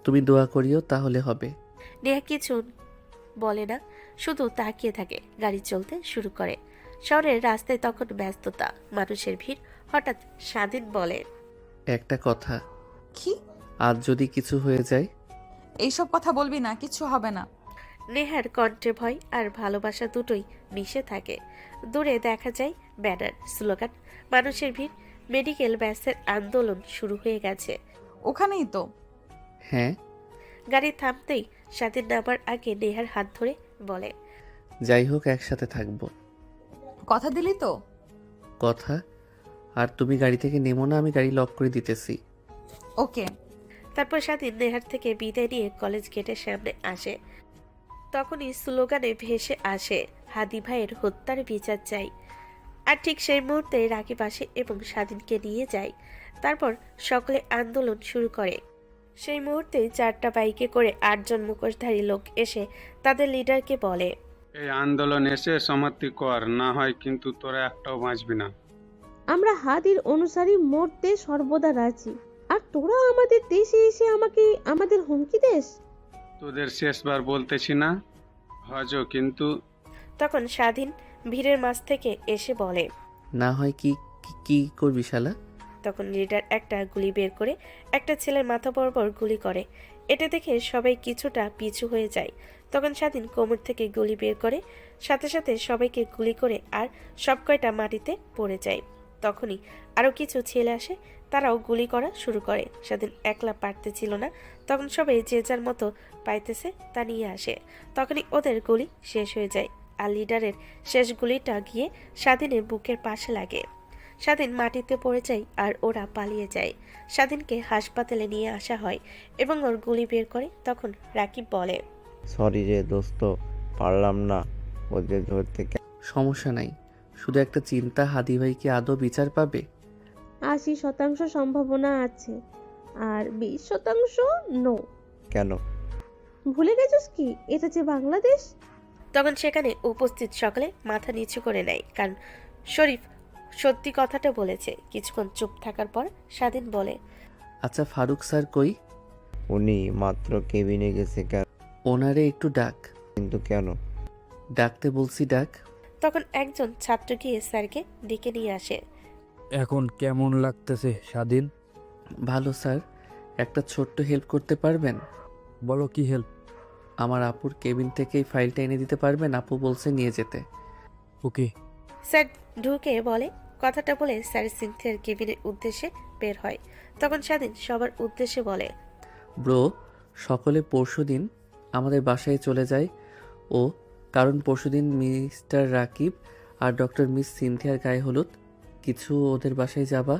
তুমি দোয়া করিও, তাহলে হবে। নেহা কিছু বলে না, শুধু তাকিয়ে থাকে। গাড়ি চলতে শুরু করে। শহরের রাস্তায় তখন ব্যস্ততা, মানুষের ভিড়। হঠাৎ স্বাধীন বলে, একটা কথা। কি? আজ যদি কিছু হয়ে যায়? এইসব কথা বলবি না, কিছু হবে না। নেহার কণ্ঠে ভয় আর ভালোবাসা দুটোই মিশে থাকে। দূরে দেখা যায় ব্যানার, স্লোগান, মানুষের ভিড়। মেডিকেল ব্যাসের আন্দোলন শুরু হয়ে গেছে। ওখানেই তো। হ্যাঁ। গাড়ি থামতেই স্বাধীন নামার আগে নেহার হাত ধরে বলে, যাই হোক, একসাথে থাকবো। কথা দিলি তো? কথা। আর তুমি গাড়ি থেকে নেমো না, আমি গাড়ি লক করে দিতেছি। ওকে। তারপর স্বাধীন নেহার থেকে বিদায় নিয়ে কলেজ গেটের সামনে আসে। তখনই স্লোগানে ভেসে আসে, হাদি ভাইয়ের হত্যার বিচার চাই। আর ঠিক সেই মুহূর্তে রাকিব আসে এবং স্বাধীনকে নিয়ে যায়। তারপর সকলে আন্দোলন শুরু করে। সেই মুহূর্তে 4টা বাইকে করে 8 জন মুখোশধারী লোক এসে তাদের লিডারকে বলে, এই আন্দোলন এসে সমাপ্তি কর, না হয় কিন্তু তোরা একটাও বাঁচবি না। আমরা হাদির অনুসারী মরতে সর্বদা রাজি, আর তোরা আমাদের দেশে এসে আমাকে আমাদের হুমকি দেস? তোদের শেষবার বলতেছি না, হজ কিন্তু। তখন স্বাধীন ভিড়ের মাঝ থেকে এসে বলে, না হয় কি কি করবি শালা? তখন লিডার একটা গুলি বের করে একটা ছেলের মাথা বরাবর গুলি করে। এটা দেখে সবাই কিছুটা পিছু হয়ে যায়। তখন স্বাধীন কোমর থেকে গুলি বের করে, সাথে সাথে সবাইকে গুলি করে আর সব কয়টা মাটিতে পড়ে যায়। তখনই আরও কিছু ছেলে আসে, তারাও গুলি করা শুরু করে। স্বাধীন একলা পারতেছিল না, তখন সবাই যে যার মতো পাইতেছে তা নিয়ে আসে। তখনই ওদের গুলি শেষ হয়ে যায় আর লিডারের শেষ গুলিটা গিয়ে স্বাধীনের বুকের পাশে লাগে। স্বাধীন মাটিতে পড়ে যায় আর ওরা পালিয়ে যায়। স্বাধীনকে হাসপাতালে নিয়ে আসা হয় এবং ওর গুলি বের করে। তখন রাকিব বলে, সরি রে দোস্ত, পারলাম না ওদের ধরতে। সমস্যা নাই, শুধু একটা চিন্তা, হাদি ভাই কি আদৌ বিচার পাবে? 80% সম্ভাবনা আছে, আর 20% নো। কেন? ভুলে গেছিস কি এটা যে বাংলাদেশ? তখন সেখানে উপস্থিত সকলে মাথা নিচু করে নেয়, কারণ শরীফ সত্যি কথাটা বলেছে। কিছুক্ষণ চুপ থাকার পর স্বাধীন বলে, আচ্ছা ফারুক স্যার কই? উনি মাত্র কেবিনে গেছে। কেন? ওনারে একটু ডাক। কিন্তু কেন? ডাকতে বলছি, ডাক। তখন একজন ছাত্র গিয়ে স্যারকে ডেকে নিয়ে আসে। এখন কেমন লাগতেছে স্বাধীন? ভালো স্যার, একটা ছোট্ট হেল্প করতে পারবেন? বলো, কি হেল্প? আমার আপুর কেবিন থেকে এই ফাইলটা এনে দিতে পারবেন? আপু বলছে নিয়ে যেতে। ওকে। স্যার ঢুকে বলে। কথাটা বলে স্যার সিনথিয়ার কেবিনের উদ্দেশ্যে বের হয়। তখন স্বাধীন সবার উদ্দেশ্যে বলে, ব্রো, সকলে পরশুদিন আমাদের বাসায় চলে যায় ও, কারণ পরশুদিন মিস্টার রাকিব আর ডক্টর মিস সিনথিয়ার গায়ে হলুদ। কিছু ওদের বাসায় যাবা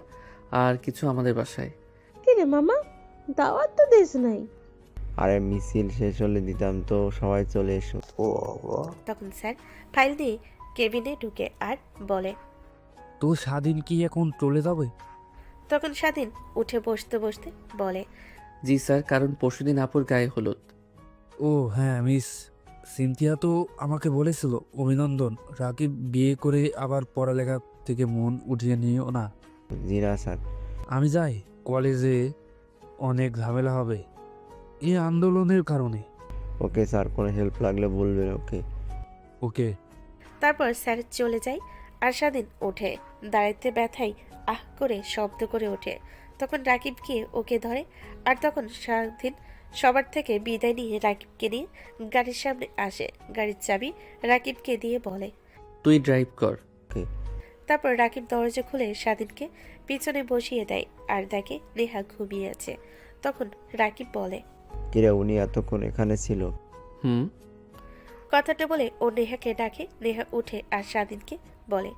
আর কিছু আমাদের বাসায়। কিরে মামা, দাওয়াত তো দেশ নাই। আরে মিছিল শেষ হলে দিতাম তো, সবাই চলে এসো। ও তখন স্যার ফাইল দিয়ে কেবিনে ঢুকে আর বলে, তো স্বাধীন কি এখন চলে যাবে? তখন স্বাধীন উঠে বসতে বসতে বলে, জি স্যার, কারণ পরশুদিন আপুর গায়ে হলুদ। ও হ্যাঁ, মিস সিনথিয়া তো আমাকে বলেছিল অভিনন্দন, রাকিব বিয়ে করে আবার পড়ালেখা থেকে মন উঠিয়ে নিও না। জি না স্যার। আমি যাই, কলেজে অনেক ঝামেলা হবে এই আন্দোলনের কারণে। ওকে স্যার, কোনো হেল্প লাগলে বলবেন। ওকে ওকে। তারপর স্যার চলে যায় আর স্বাধীন ওঠে। দাঁড়াইতে ব্যথায় আহ করে শব্দ করে ওঠে। তখন রাকিব গিয়ে ওকে ধরে আর তখন স্বাধীন সবার থেকে বিদায় নিয়ে রাকিবকে নিয়ে গাড়ির সামনে আসে। গাড়ির চাবি রাকিবকে দিয়ে বলে, তুই ড্রাইভ কর। তারপর রাকিব দরজা খুলে স্বাধীনকে পিছনে বসিয়ে দেয় আর দেখে নেহা ঘুমিয়ে আছে। তখন রাকিব বলে, কিরে, উনি এতক্ষণ এখানে ছিল? হুম। কথাটা বলে ও নেহাকে ডাকে। নেহা উঠে আর স্বাধীনকে বলে,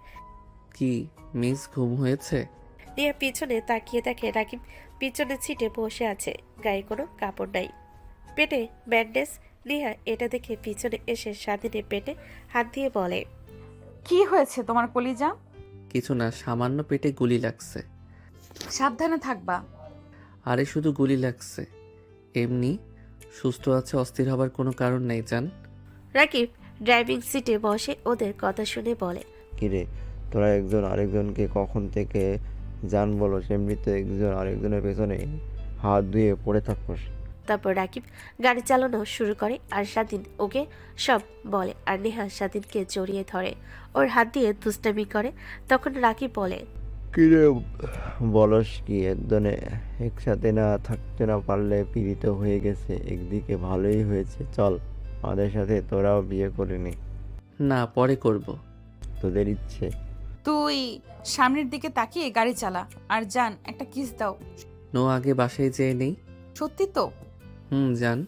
কি মিস, ঘুম হয়েছে? নেহা পিছনে তাকিয়ে দেখে রাকিব পিছনে সিটে বসে আছে, গায়ে কোনো কাপড় নাই, পেটে ব্যান্ডেজ। নেহা এটা দেখে পিছনে এসে স্বাধীনের পেটে হাত দিয়ে বলে, কি হয়েছে তোমার কলিজা? কিছু না, সামান্য পেটে গুলি লাগছে। সাবধানে থাকবা। আরে শুধু গুলি লাগছে, এমনি। সুস্থ আছে, অস্থির হবার কোনো কারণ নেই জান। রাকিব ড্রাইভিং সিটে বসে ওদের কথা শুনে বলে, কিরে, তোরা একজন আরেকজনকে কখন থেকে জান বলো, এমনিতে একজন আরেকজনের পেছনে হাত ধুয়ে পড়ে থাকোস। তারপর রাকিব গাড়ি চালানো শুরু করে আর স্বাধীন ওকে সব বলে আর নেহা স্বাধীনকে জড়িয়ে ধরে, ওর হাত দিয়ে দুষ্টামি করে। তখন রাকিব বলে, কিরে বলস কি, একজনে একসাথে না থাকতে না পারলে পীড়িত হয়ে গেছে, একদিকে ভালোই হয়েছে, চল আমাদের সাথে তোরাও বিয়ে করে নে। না, পরে করব। তোদের ইচ্ছে। তুই সামনের দিকে তাকিয়ে গাড়ি চালা আর জান একটা কিস দাও। নো, আগে বাসায় যেয়ে নেই। সত্যি তো? জান।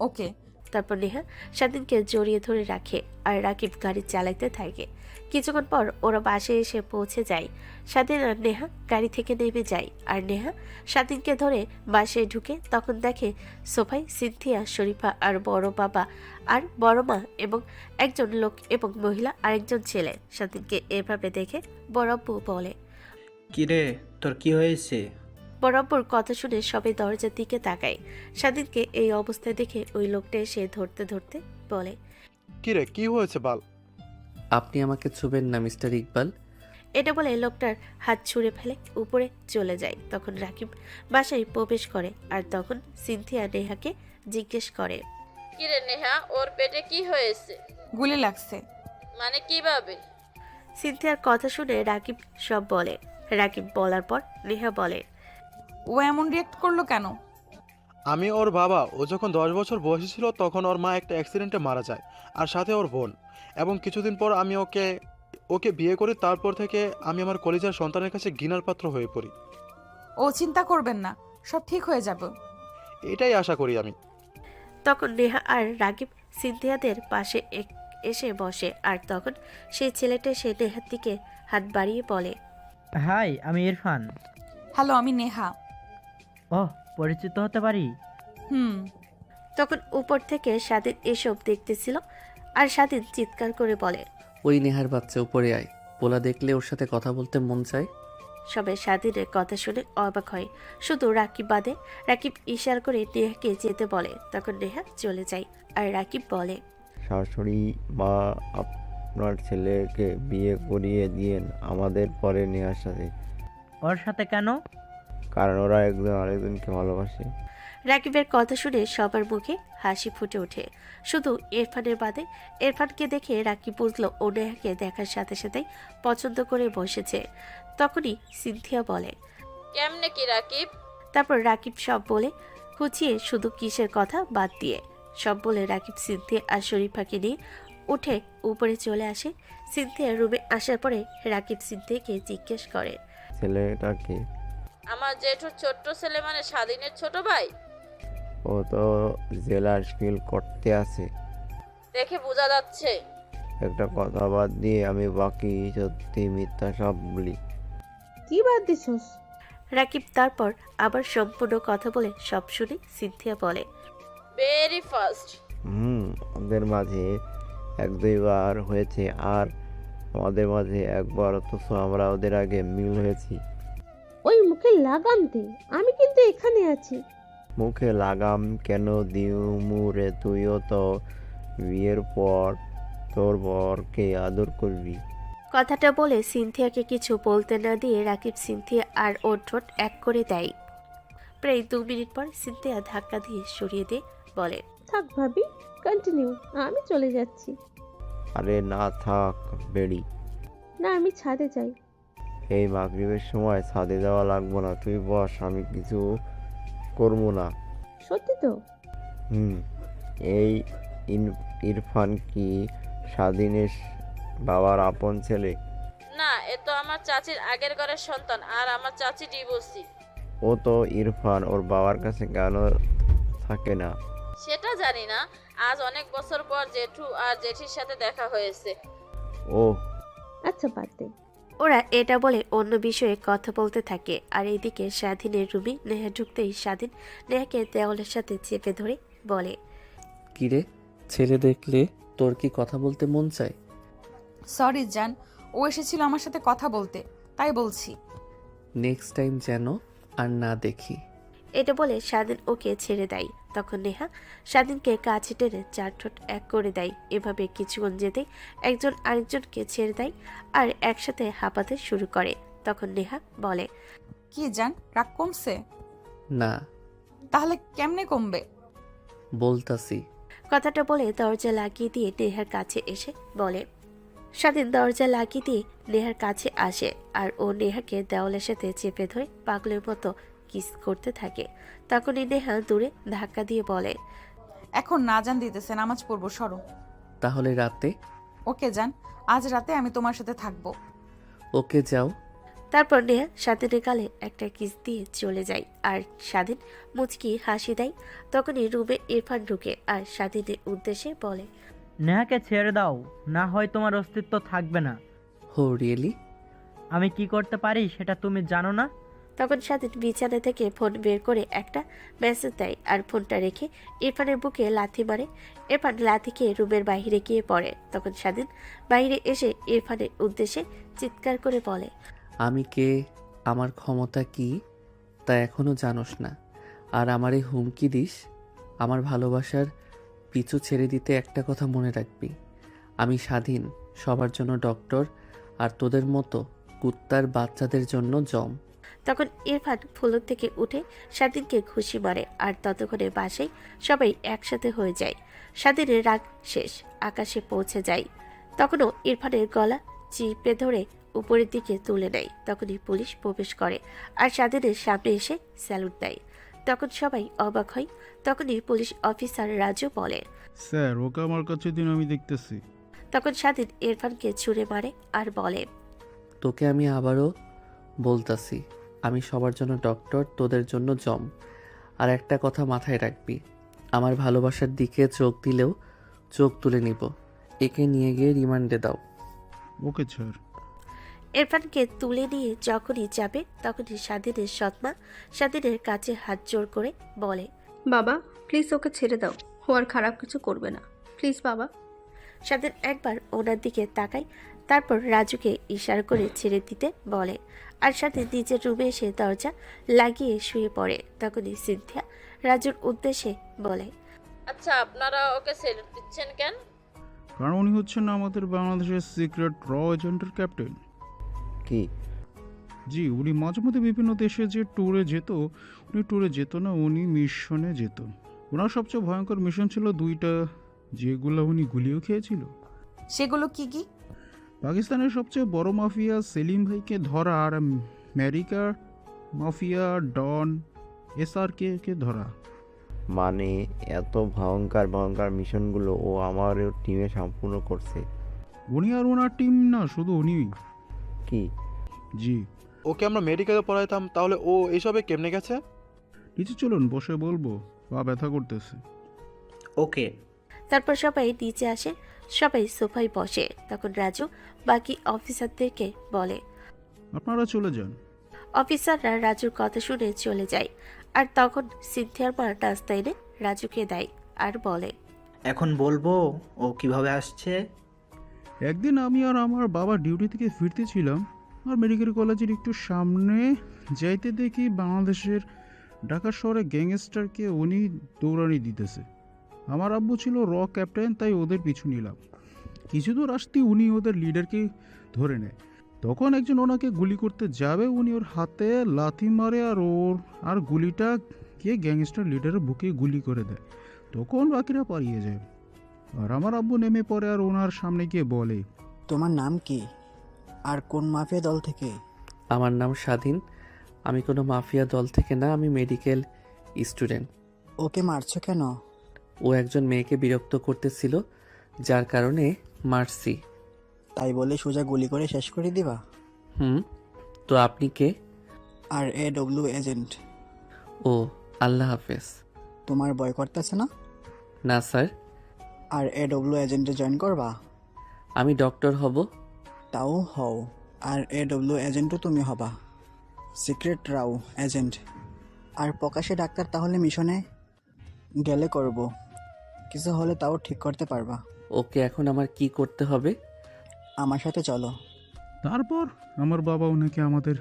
ওকে। তারপর নেহা স্বাধীনকে জড়িয়ে ধরে রাখে আর রাকিব গাড়ি চালাইতে থাকে। কিছুক্ষণ পর ওরা বাসে এসে পৌঁছে যায়। স্বাধীন আর নেহা গাড়ি থেকে নেমে যায় আর নেহা স্বাধীনকে ধরে বাসে ঢুকে তখন দেখে সোফায় সিনথিয়া, শরীফা আর বড় বাবা আর বড় মা এবং একজন লোক এবং মহিলা আরেকজন ছেলে। স্বাধীনকে এভাবে দেখে বড়াব্বু বলে, কিরে, তোর কি হয়েছে? বরাবর কথা শুনে সবাই দরজার দিকে তাকায়। স্বাধীনকে এই অবস্থায় দেখে ওই লোকটা এসে ধরতে ধরতে বলে, কিরে, কি হয়েছে বল? আপনি আমাকে ছুবেন না মিস্টার ইকবাল। এটা বলে লোকটার হাত ছুঁড়ে ফেলে উপরে চলে যায়। তখন রাকিব বাসায় প্রবেশ করে আর তখন সিনথিয়া নেহাকে জিজ্ঞেস করে, কিরে নেহা, ওর পেটে কি হয়েছে? গুলি লাগছে। মানে কিভাবে? সিনথিয়ার কথা শুনে রাকিব সব বলে। রাকিব বলার পর নেহা বলে, ও এমন রিয়েক্ট করলো কেন? আমি ওর বাবা। ও যখন 10 বছর বয়সী ছিল তখন ওর মা একটা অ্যাক্সিডেন্টে মারা যায়, আর সাথে ওর বোন। এবং কিছুদিন পর আমি ওকে বিয়ে করি। তারপর থেকে আমি আমার কলিজার সন্তানের কাছে ঘৃণার পাত্র হয়ে পড়ি। ও চিন্তা করবেন না, সব ঠিক হয়ে যাবে। এটাই আশা করি আমি। তখন নেহা আর রাকিব সিনথিয়াদের পাশে এসে বসে আর তখন সেই ছেলেটা সে নেহার দিকে হাত বাড়িয়ে বলে, হাই, আমি ইরফান। হ্যালো, আমি নেহা। ওহ, পরিচিত হতে পারি? তখন উপর থেকে স্বাধীন এসব দেখতেছিল আর স্বাধীন চিৎকার করে বলে, ওই নেহার বাচ্চা, উপরে আয়। পোলা দেখলে ওর সাথে কথা বলতে মন চায়। সবাই স্বাধীনের কথা শুনে অবাক হয়, শুধু রাকিব বাদে। রাকিব ইশারা করে নেহাকে যেতে বলে। তখন নেহা চলে যায় আর রাকিব বলে, শাশুড়ি মা, আপনার ছেলেকে বিয়ে করিয়ে দিয়েন আমাদের পরে নেওয়ার সাথে। ওর সাথে কেন? কারণ ওরা একজন আরেকজনকে ভালোবাসে। রাকিবের কথা শুনে সবার মুখে হাসি ফুটে ওঠে, শুধু ইরফানের বাদে। ইরফানকে দেখে রাকিব বুঝলো ও নেহাকে দেখার সাথে সাথেই পছন্দ করে বসেছে। তখনই সিনথিয়া বলে, কেমনে কি রাকিব? তারপর রাকিব সব বলে খুঁচিয়ে শুধু কিসের কথা বাদ দিয়ে সব বলে রাকিব সিনথিয়া আর শরীফাকে নিয়ে উঠে উপরে চলে আসে। সিনথিয়া রুমে আসার পরে রাকিব সিনথিয়াকে জিজ্ঞেস করে, ছেলেটাকে? আমার জেঠুর ছোট্ট ছেলে, মানে স্বাধীনের ছোট ভাই। ও তো জেলার ফিল করতে আছে। দেখে বোঝা যাচ্ছে। একটা কথা বাদ দিয়ে আমি বাকি সত্যি মিথ্যা সব বলি। কি বাদ দিছস? রাকিব তারপর আবার সম্পূর্ণ কথা বলে সব শুনে সিনথিয়া বলে, ভেরি ফার্স্ট। ওদের মাঝে 1-2 বার হয়েছে আর আমাদের মাঝে একবার, অথচ আমরা ওদের আগে মিল হয়েছি। ওই মুখে লাগাম দে, আমি কিন্তু এখানে আছি। মুখে লাগাম কেন দিমু রে? তুইও তো বিয়ের পর তোর বরকে আদর করবি। কথাটা বলে সিনথিয়াকে কিছু বলতে না দিয়ে রাকিব সিনথিয়া আর ওর ঠোঁট এক করে দেয়। প্রায় 2 মিনিট পর সিনথিয়া ধাক্কা দিয়ে সরিয়ে দিয়ে বলে, থাক ভাবি, কন্টিনিউ, আমি চলে যাচ্ছি। আরে না থাক বেড়ি। না, আমি ছাদে যাই। এই মাগরিবের সময় ছাদে যাওয়া লাগবো না, তুই বস, আমি কিছু করবো না। সত্যি তো? এই ইরফান কি স্বাধীনের বাবার আপন ছেলে? না, এ তো আমার চাচির আগের ঘরের সন্তান, আর আমার চাচি ডিভোর্সি। ও তো ইরফান ওর বাবার কাছে কেন থাকে না? সেটা জানি না। আজ অনেক বছর পর জেঠু আর জেঠির সাথে দেখা হয়েছে। ও আচ্ছা, বাদ দে। ওরা এটা বলে অন্য বিষয়ে কথা বলতে থাকে। আর এইদিকে স্বাধীনের রুমে নেহা ঢুকতেই স্বাধীন নেহাকে দেওয়ালের সাথে চেপে ধরে বলে, কিরে, ছেলে দেখলে তোর কি কথা বলতে মন চায়? সরি জান, ও এসেছিল আমার সাথে কথা বলতে, তাই বলছি। নেক্সট টাইম যেন আর না দেখি। এটা বলে স্বাধীন ওকে ছেড়ে দেয়। তখন নেহা স্বাধীনকে কাছে টেনে 4 ঠোঁট এক করে দেয়। এভাবে কিছুক্ষণ যেতে একজন আরেকজনকে ছেড়ে দেয় আর একসাথে হাঁপাতে শুরু করে। তখন নেহা বলে, কি জান, রাগ কমছে? না। তাহলে কেমনে কমবে? বলতাছি। কথাটা বলে দরজা লাগিয়ে দিয়ে নেহার কাছে এসে বলে। স্বাধীন দরজা লাগিয়ে দিয়ে নেহার কাছে আসে আর ও নেহাকে দেওয়ালের সাথে চেপে ধরে পাগলের মতো কিস করতে থাকে। তখনই নেহা দূরে ধাক্কা দিয়ে বলে, এখন না জান দিতেছে, নামাজ পড়বো, সরো। তাহলে রাতে? ওকে জান, আজ রাতে আমি তোমার সাথে থাকবো। ওকে যাও। তারপর নেহা স্বাধীনের গালে একটা কিস দিয়ে চলে যায় আর স্বাধীন মুচকি হাসি দেয়। তখনই রুমে ইরফান ঢুকে আর স্বাধীনের উদ্দেশ্যে বলে, নেহাকে ছেড়ে দাও, না হয় তোমার অস্তিত্ব থাকবে না। হো রিয়েলি? আমি কি করতে পারি সেটা তুমি জানো না? তখন স্বাধীন বিছানা থেকে ফোন বের করে একটা মেসেজ দেয় আর ফোনটা রেখে ইরফানের বুকে লাথি মারে। ইরফান লাথি খেয়ে রুমের বাইরে গিয়ে পড়ে। তখন স্বাধীন বাইরে এসে ইরফানের উদ্দেশ্যে চিৎকার করে বলে, আমি কে, আমার ক্ষমতা কি তা এখনো জানোস না, আর আমারে হুমকি দিস? আমার ভালোবাসার পিছু ছেড়ে দিতে একটা কথা মনে রাখবি, আমি স্বাধীন, সবার জন্য ডক্টর, আর তোদের মতো কুত্তার বাচ্চাদের জন্য জম। তখন ইরফান ফুলন থেকে উঠে স্বাধীনকে ঘুষি মারে আর ততক্ষণে বাসায় সবাই একসাথে হয়ে যায়। স্বাধীনের রাগ শেষ, আকাশে পৌঁছে যায়। তখনও ইরফানের গলা চিপে ধরে উপরের দিকে তুলে নেয়। তখনই পুলিশ প্রবেশ করে আর স্বাধীনের সামনে এসে স্যালুট দেয়। তখন সবাই অবাক হয়। তখনই পুলিশ অফিসার রাজু বলে, স্যার, ওকে আমার কাছে দিন, আমি দেখতেছি। তখন স্বাধীন ইরফানকে ছুঁড়ে মারে আর বলে, তোকে আমি আবারও বলতাছি, আমি সবার জন্য ডক্টর, তোদের জন্য জম। আর একটা কথা মাথায় রাখবি, আমার ভালোবাসার দিকে চোখ দিলেও চোখ তুলে নিব। একে নিয়ে গিয়ে রিমান্ডে দাও। Okay sir. ইরফানকে তুলে নিয়ে যখনই যাবে তখনই স্বাধীনের সৎমা স্বাধীনের কাছে হাত জোর করে বলে, বাবা প্লিজ ওকে ছেড়ে দাও, ও আর খারাপ কিছু করবে না, প্লিজ বাবা। স্বাধীন একবার ওনার দিকে তাকায়, তারপর রাজুকে ইশারা করে ছেড়ে দিতে বলে আর স্বাধীন নিজের রুমে এসে দরজা লাগিয়ে শুয়ে পড়ে। তখনই সিনথিয়া রাজুর উদ্দেশ্যে বলে, আচ্ছা, আপনারা ওকে ছেড়ে দিচ্ছেন কেন? কারণ উনি হচ্ছেন আমাদের বাংলাদেশের সিক্রেট র এজেন্টের ক্যাপ্টেন। কি? জি, উনি মাঝে মধ্যে বিভিন্ন দেশে যে ট্যুরে যেত, উনি ট্যুরে যেত না, উনি মিশনে যেত। ওনার সবচেয়ে ভয়ঙ্কর মিশন ছিল 2টা, যেগুলো উনি গুলিও খেয়েছিল। সেগুলো কি কি? পাকিস্তানের সবচেয়ে বড় মাফিয়া সেলিম ভাইকে ধরা আর আমেরিকার মাফিয়া ডন SRK কে ধরা। মানে এত ভয়ঙ্কর ভয়ঙ্কর মিশনগুলো ও আমার টিমে সম্পূর্ণ করছে। উনি আর ওনার টিম না, শুধু উনি। কি? জি। ওকে আমরা মেডিকেলে পড়াইতাম, তাহলে ও এইসবে কেমনে গেছে? নিচে চলুন, বসে বলবো। পা ব্যথা করতেছে। ওকে। তারপর সবাই নিচে আসে, সবাই সোফায় বসে। তখন রাজু বাকি অফিসারদেরকে বলে, আপনারা চলে যান। অফিসাররা রাজুর কথা শুনে চলে যায়। আর তখন সিনথিয়ার মা নাস্তা এনে রাজুকে দেয় আর বলে, এখন বলবো ও কিভাবে আসছে? একদিন আমি আর আমার বাবা ডিউটি থেকে ফিরতেছিলাম, আর মেডিকেল কলেজের একটু সামনে যাইতে দেখি বাংলাদেশের ঢাকা শহরে গ্যাংস্টারকে উনি দৌড়ানি দিতেছে। আমার আব্বু ছিল র ক্যাপ্টেন, তাই ওদের পিছু নিলাম। কিছু দূর আসতে উনি ওদের লিডারকে ধরে নেয়। তখন একজন ওনাকে গুলি করতে যাবে, উনি ওর হাতে লাথি মারে আর গুলিটা গিয়ে গ্যাংস্টার লিডারের বুকে গুলি করে দেয়। তখন বাকিরা পালিয়ে যায়। আর আমার আব্বু নেমে পড়ে আর ওনার সামনে গিয়ে বলে, তোমার নাম কি আর কোন মাফিয়া দল থেকে? আমার নাম স্বাধীন। আমি কোনো মাফিয়া দল থেকে না, আমি মেডিকেল স্টুডেন্ট। ওকে মারছো কেন? ও একজন মেয়েকে বিরক্ত করতেছিল, যার কারণে মারছি। তাই বলে সোজা গুলি করে শেষ করে দিবা? তো আপনি কে? আর এজেন্ট। ও, আল্লাহ হাফেজ। তোমার ভয় করতেছে না? না স্যার। আর এজেন্টে জয়েন করবা? আমি ডক্টর হব। তাও হও, আর এজেন্টও তুমি হবা। সিক্রেট রাও এজেন্ট। আর প্রকাশে ডাক্তার, তাহলে মিশনে গেলে করব, কিছু হলে তাও ঠিক করতে পারবা। ওকে, এখন আমার কি করতে হবে? আমার সাথে চলো। তারপর আমার বাবা ওনাকে আমাদের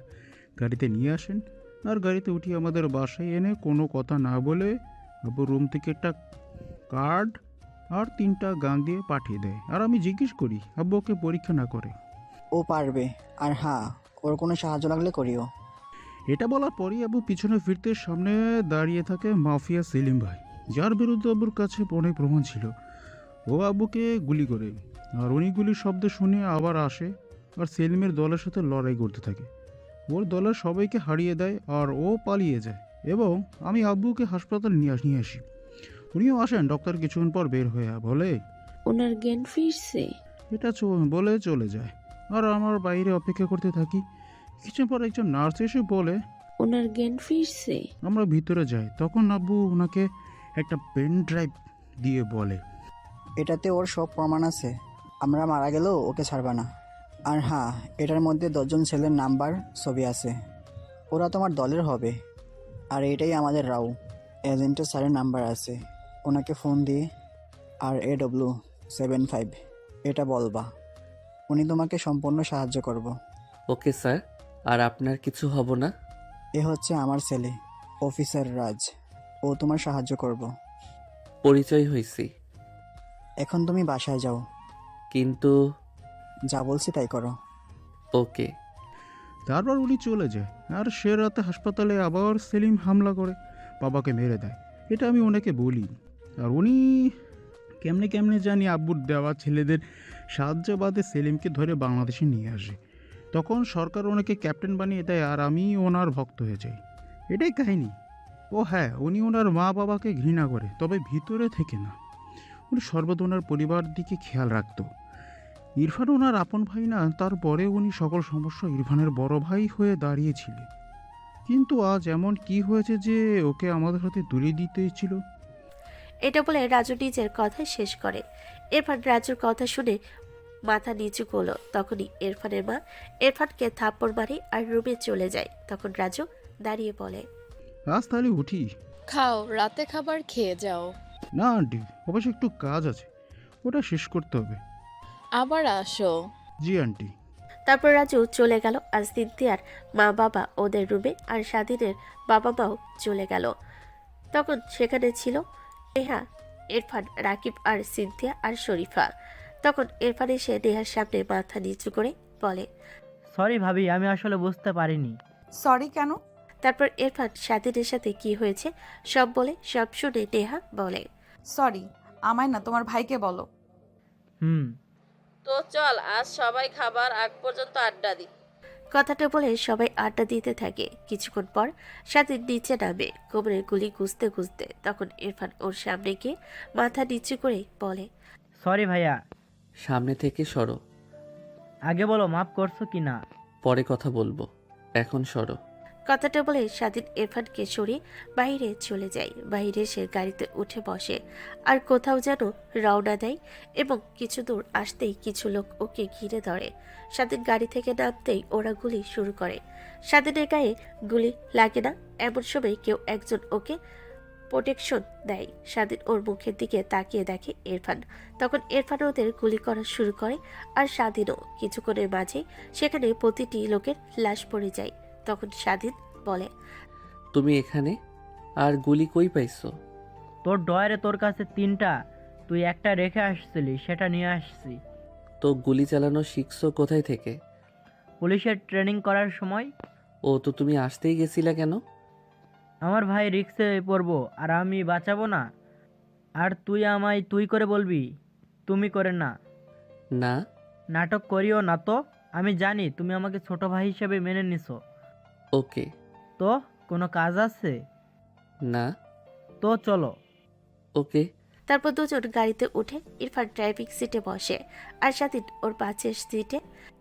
গাড়িতে নিয়ে আসেন, আর গাড়িতে উঠিয়ে আমাদের বাসায় এনে কোনো কথা না বলে আব্বু রুম থেকে একটা কার্ড আর 3টা গান দিয়ে পাঠিয়ে দেয়। আর আমি জিজ্ঞেস করি আব্বু ওকে পরীক্ষা না করে। ও পারবে, আর হ্যাঁ, ওর কোনো সাহায্য লাগলে করিও। এটা বলার পরই আব্বু পিছনে ফিরতে সামনে দাঁড়িয়ে থাকে মাফিয়া সেলিম ভাই, যার বিরুদ্ধে আব্বুর কাছে অনেক প্রমাণ ছিল। ও আব্বুকে গুলি করে, আর উনি গুলির শব্দ শুনে আবার আসে আর সেলিমের দলের সাথে লড়াই করতে থাকে। ওর দলের সবাইকে হারিয়ে দেয় আর ও পালিয়ে যায়, এবং আমি আব্বুকে হাসপাতাল নিয়ে আসি। উনিও আসেন। ডক্টর কিছুক্ষণ পর বের হয়ে বলে, ওনার জ্ঞান ফিরছে। এটা বলে চলে যায়। আর আমার বাইরে অপেক্ষা করতে থাকি। কিছুক্ষণ পর একজন নার্স এসে বলে, ওনার জ্ঞান ফিরছে। আমরা ভিতরে যাই। তখন আব্বু ওনাকে একটা পেন ড্রাইভ দিয়ে বলে, এটাতে ওর সব প্রমাণ আছে, আমরা মারা গেলেও ওকে ছাড়বা না। আর হ্যাঁ, এটার মধ্যে 10 জন ছেলের নাম্বার ছবি আছে, ওরা তোমার দলের হবে। আর এটাই আমাদের রাও এজেন্টের স্যারের নাম্বার আছে, ওনাকে ফোন দিয়ে RAW75 এটা বলবা, উনি তোমাকে সম্পূর্ণ সাহায্য করব। Okay sir. আর আপনার কিছু হব না? এ হচ্ছে আমার ছেলে অফিসার রাজ, ও তোমার সাহায্য করব। পরিচয় হয়েছি। এখন তুমি বাসায় যাও। কিন্তু যা বলছি তাই করো। ওকে। তারপর উনি চলে যায়। আর সে রাতে হাসপাতালে আবার সেলিম হামলা করে বাবাকে মেরে দেয়। এটা আমি ওনাকে বলি। আর উনি কেমনে কেমনে জানি আব্বুর দেওয়া ছেলেদের সাহায্যবাদে সেলিমকে ধরে বাংলাদেশে নিয়ে আসে। তখন সরকার ওনাকে ক্যাপ্টেন বানিয়ে দেয়, আর আমি ওনার ভক্ত হয়ে যাই। এটাই কাহিনী। ও হ্যাঁ, উনি ওনার মা বাবাকে ঘৃণা করে, তবে ভিতরে থেকে না। উনি সর্বদা ওনার পরিবার দিকে খেয়াল রাখতো। ইরফান ওনার আপন ভাই না, তারপরে উনি সকল সমস্যা ইরফানের বড় ভাই হয়ে দাঁড়িয়েছিলেন। কিন্তু আজ এমন কি হয়েছে যে ওকে আমাদের হাতে তুলে দিতে ছিল? এটা বলে রাজু নিজের কথা শেষ করে। ইরফান রাজুর কথা শুনে মাথা নিচু করলো। তখনই ইরফানের মা ইরফানকে থাপ্পড় মারে আর রুমে চলে যায়। তখন রাজু দাঁড়িয়ে বলে, আজ তাহলে উঠি। খাও, রাতে খাবার খেয়ে যাও। না আন্টি, অবশ্য একটু কাজ আছে, ওটা শেষ করতে হবে। আবার আসো। জি আন্টি। তারপর রাজু চলে গেল। আর সিনথিয়ার মা বাবা ওদের রুমে, আর স্বাধীনের বাবা মাও চলে গেল। তখন সেখানে ছিল নেহা, ইরফান, রাকিব আর সিনথিয়া আর শরীফা। তখন ইরফান এসে নেহার সামনে মাথা নিচু করে বলে, সরি ভাবি, আমি আসলে বুঝতে পারিনি। সরি কেন? তারপর ইরফান স্বাধীনের সাথে কি হয়েছে সব বলে। সব শুনে নেহা বলে, সরি, আমায় না, তোমার ভাইকে বলো। তো চল, আজ সবাই খাবার আগ পর্যন্ত আড্ডা দিই। কথাটা বলে সবাই আড্ডা দিতে থাকে। কিছুক্ষণ পর স্বাধীন নিচে নামে কোমরে গুলি গুজতে গুজতে। তখন ইরফান ওর সামনে গিয়ে মাথা নিচু করে বলে, সরি ভাইয়া। সামনে থেকে সরো। আগে বলো মাফ করছো কি না। পরে কথা বলবো, এখন সরো। কথাটা বলে স্বাধীন ইরফানকে সরিয়ে বাইরে চলে যায়। বাইরে সে গাড়িতে উঠে বসে আর কোথাও যেন রওনা দেয় এবং কিছু দূর আসতেই কিছু লোক ওকে ঘিরে ধরে। স্বাধীন গাড়ি থেকে নামতেই ওরা গুলি শুরু করে। স্বাধীনের গায়ে গুলি লাগে না, এমন সময় কেউ একজন ওকে প্রোটেকশন দেয়। স্বাধীন ওর মুখের দিকে তাকিয়ে দেখে ইরফান। তখন ইরফান ওদের গুলি করা শুরু করে আর স্বাধীনও। কিছুক্ষণের মাঝে সেখানে প্রতিটি লোকের লাশ পড়ে যায়। তখন স্বাধীন বলে, তুমি এখানে? আর গুলি কই পাইছো? তোর ডয়ারে তোর কাছে 3টা, তুই একটা রেখে আসছিলি, সেটা নিয়ে আসছি। তো গুলি চালানো শিখছো কোথায় থেকে? পুলিশের ট্রেনিং করার সময়। ও, তো তুমি আসতেই গেছিলা কেন? আমার ভাই রিক্সে পড়বো আর আমি বাঁচাবো না? আর তুই আমায় তুই করে বলবি, তুমি করে না? না। নাটক করিও না তো। আমি জানি তুমি আমাকে ছোট ভাই হিসেবে মেনে নিছো। ওকে। তো কোনো কাজ আছে? না। তো চলো। ওকে। তারপর দুজন গাড়িতে উঠে ইরফান ড্রাইভিং সিটে বসে আর স্বাধীন ওর পাশের সিটে।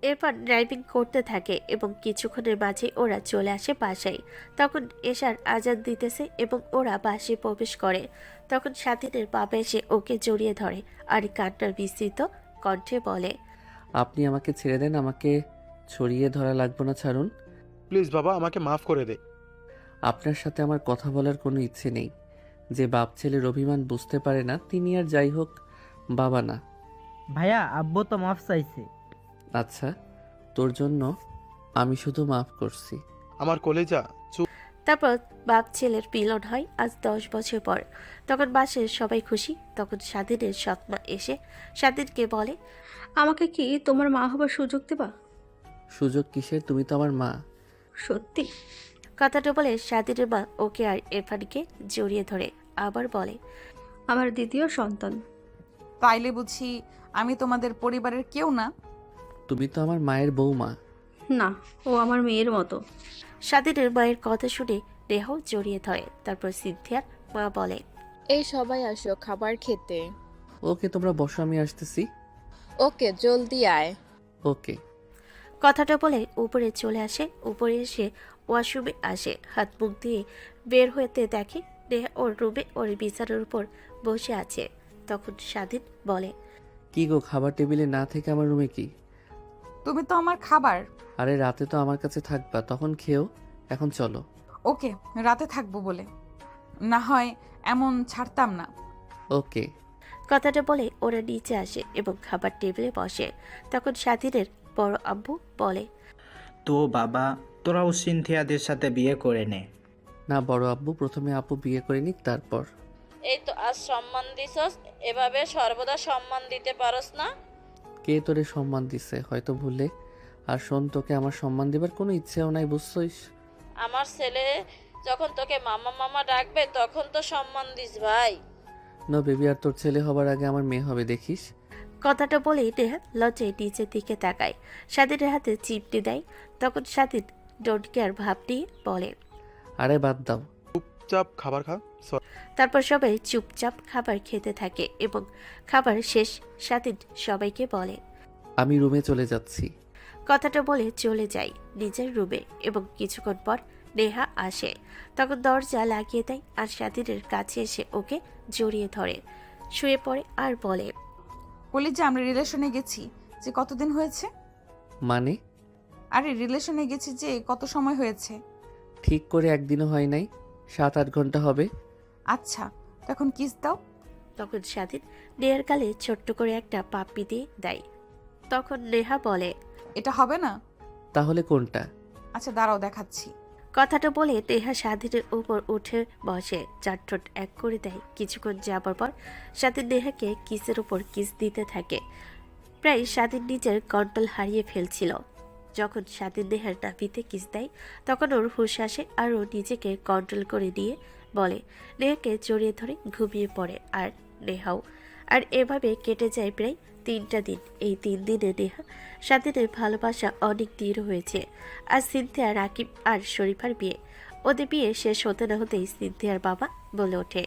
ইরফান ড্রাইভিং করতে থাকে এবং কিছুক্ষণের মাঝে ওরা চলে আসে বাসায়। তখন এশার আজান দিতেছে এবং ওরা বাসে প্রবেশ করে। তখন স্বাধীনের বাবা এসে ওকে জড়িয়ে ধরে আর কান্নার বিস্তৃত কণ্ঠে বলে, আপনি আমাকে ছেড়ে দেন, আমাকে ছড়িয়ে ধরা লাগবে না, ছাড়ুন। প্লিজ বাবা, আমাকে মাফ করে দে। আপনার সাথে আমার কথা বলার কোনো ইচ্ছে নেই। যে বাপ ছেলের অভিমান বুঝতে পারে না, তিনি আর যাই হোক বাবা না। ভাইয়া, আব্বু তো মাফ চাইছে। আচ্ছা, তোর জন্য আমি শুধু মাফ করছি। আমার কলেজা চুপ। তারপর বাপ ছেলের মিলন হয় আজ 10 বছর পর। তখন বাসের সবাই খুশি। তখন স্বাধীনের সৎমা এসে স্বাধীনকে বলে, আমাকে কি তোমার মা হবার সুযোগ দেবা? সুযোগ কিসের? তুমি তো আমার মা। সত্যি? কথাটা বলে স্বাধীনের মা ওকে আর ইরফানকে জড়িয়ে ধরে আবার বলে, আমার দ্বিতীয় সন্তান। তাইলে বুঝি আমি তোমাদের পরিবারের কেউ না? তুমি তো আমার মায়ের বৌমা। না, ও আমার মেয়ের মতো। স্বাধীনের মায়ের কথা শুনে নেহাও জড়িয়ে ধরে। তারপর সিনথিয়ার মা বলে, এই সবাই আসো খাবার খেতে। ওকে, তোমরা বসো, আমি আসতেছি। ওকে, জলদি আয়। ওকে। কথাটা বলে উপরে চলে আসে। উপরে এসে ওয়াশরুমে আসে। হাত মুখ দিয়ে বের হতে দেখে নেহা ওর রুমে ওর বিছানার উপর বসে আছে। তখন স্বাধীন বলে, কি গো, খাবার টেবিলে না থেকে আমার রুমে কি? তুমি তো আমার খাবার। আরে রাতে তো আমার কাছে থাকবা, তখন খেও। এখন চলো। ওকে, রাতে থাকবো বলে না হয় এমন ছাড়তাম না। ওকে। কথাটা বলে ওরা নিচে আসে এবং খাবার টেবিলে বসে। তখন স্বাধীনের বড় আব্বু বলে, তো বাবা, তোরাও সিনথিয়াদের সাথে বিয়ে করে নে। না বড় আব্বু, প্রথমে আপু বিয়ে করে নিক, তারপর। এই তো আজ সম্মান দিছস, এভাবে সর্বদা সম্মান দিতে পারস না? কে তোরে সম্মান দিছে? হয়তো ভুলে। আর শোন, তোকে আমার সম্মান দেবার কোনো ইচ্ছেও নাই, বুঝছিস? আমার ছেলে যখন তোকে মামা মামা ডাকবে তখন তো সম্মান দিস ভাই। নো বেবি, আর তোর ছেলে হবার আগে আমার মেয়ে হবে, দেখিস। কথাটা বলেই নেহা লজ্জায় নিচের দিকে তাকায়। স্বাধীনের হাতে চিমটি দেয়। তখন স্বাধীন ডোন্ট কেয়ার ভাব নিয়ে বলে, আরে বাদ দাও। চুপচাপ খাবার খা। তারপর সবাই চুপচাপ খাবার খেতে থাকে এবং খাবার শেষ স্বাধীন সবাইকে বলে, আমি রুমে চলে যাচ্ছি। কথাটা বলে চলে যায় নিজের রুমে এবং কিছুক্ষণ পর নেহা আসে। তখন দরজা লাগিয়ে দেয় আর স্বাধীনের কাছে এসে ওকে জড়িয়ে ধরে শুয়ে পড়ে আর বলে, বলি যে আমরা রিলেশনে গেছি যে কতদিন হয়েছে? মানে? আরে রিলেশনে গেছি যে কত সময় হয়েছে? ঠিক করে একদিনও হয় নাই, 7-8 ঘন্টা হবে। আচ্ছা, তখন কিস দাও। তখন স্বাধীন নেহার গালে ছোট্ট করে একটা পাপ্পি দিয়ে দেয়। তখন নেহা বলে, এটা হবে না? তাহলে কোনটা? আচ্ছা দাঁড়াও, দেখাচ্ছি। কথাটা বলে নেহা স্বাধীনের উপর উঠে বসে, চার ঠোঁট এক করে দেয়। কিছুক্ষণ যাবার পর স্বাধীন নেহাকে কিসের উপর কিস দিতে থাকে। প্রায় স্বাধীন নিজের কন্ট্রোল হারিয়ে ফেলছিল। যখন স্বাধীন নেহার নাভিতে কিস দেয় তখন ওর হুঁশ আসে আর ও নিজেকে কন্ট্রোল করে নিয়ে বলে, নেহাকে জড়িয়ে ধরে ঘুমিয়ে পড়ে আর নেহাও। আর এভাবে কেটে যায় প্রায় 3টা দিন। এই 3 দিনে নেহা স্বাধীনের ভালোবাসা অনেক দৃঢ় হয়েছে। আর সিনথিয়া, রাকিব আর শরীফার বিয়ে। ওদের বিয়ে শেষ হতে না হতেই সিনথিয়ার বাবা বলে ওঠে,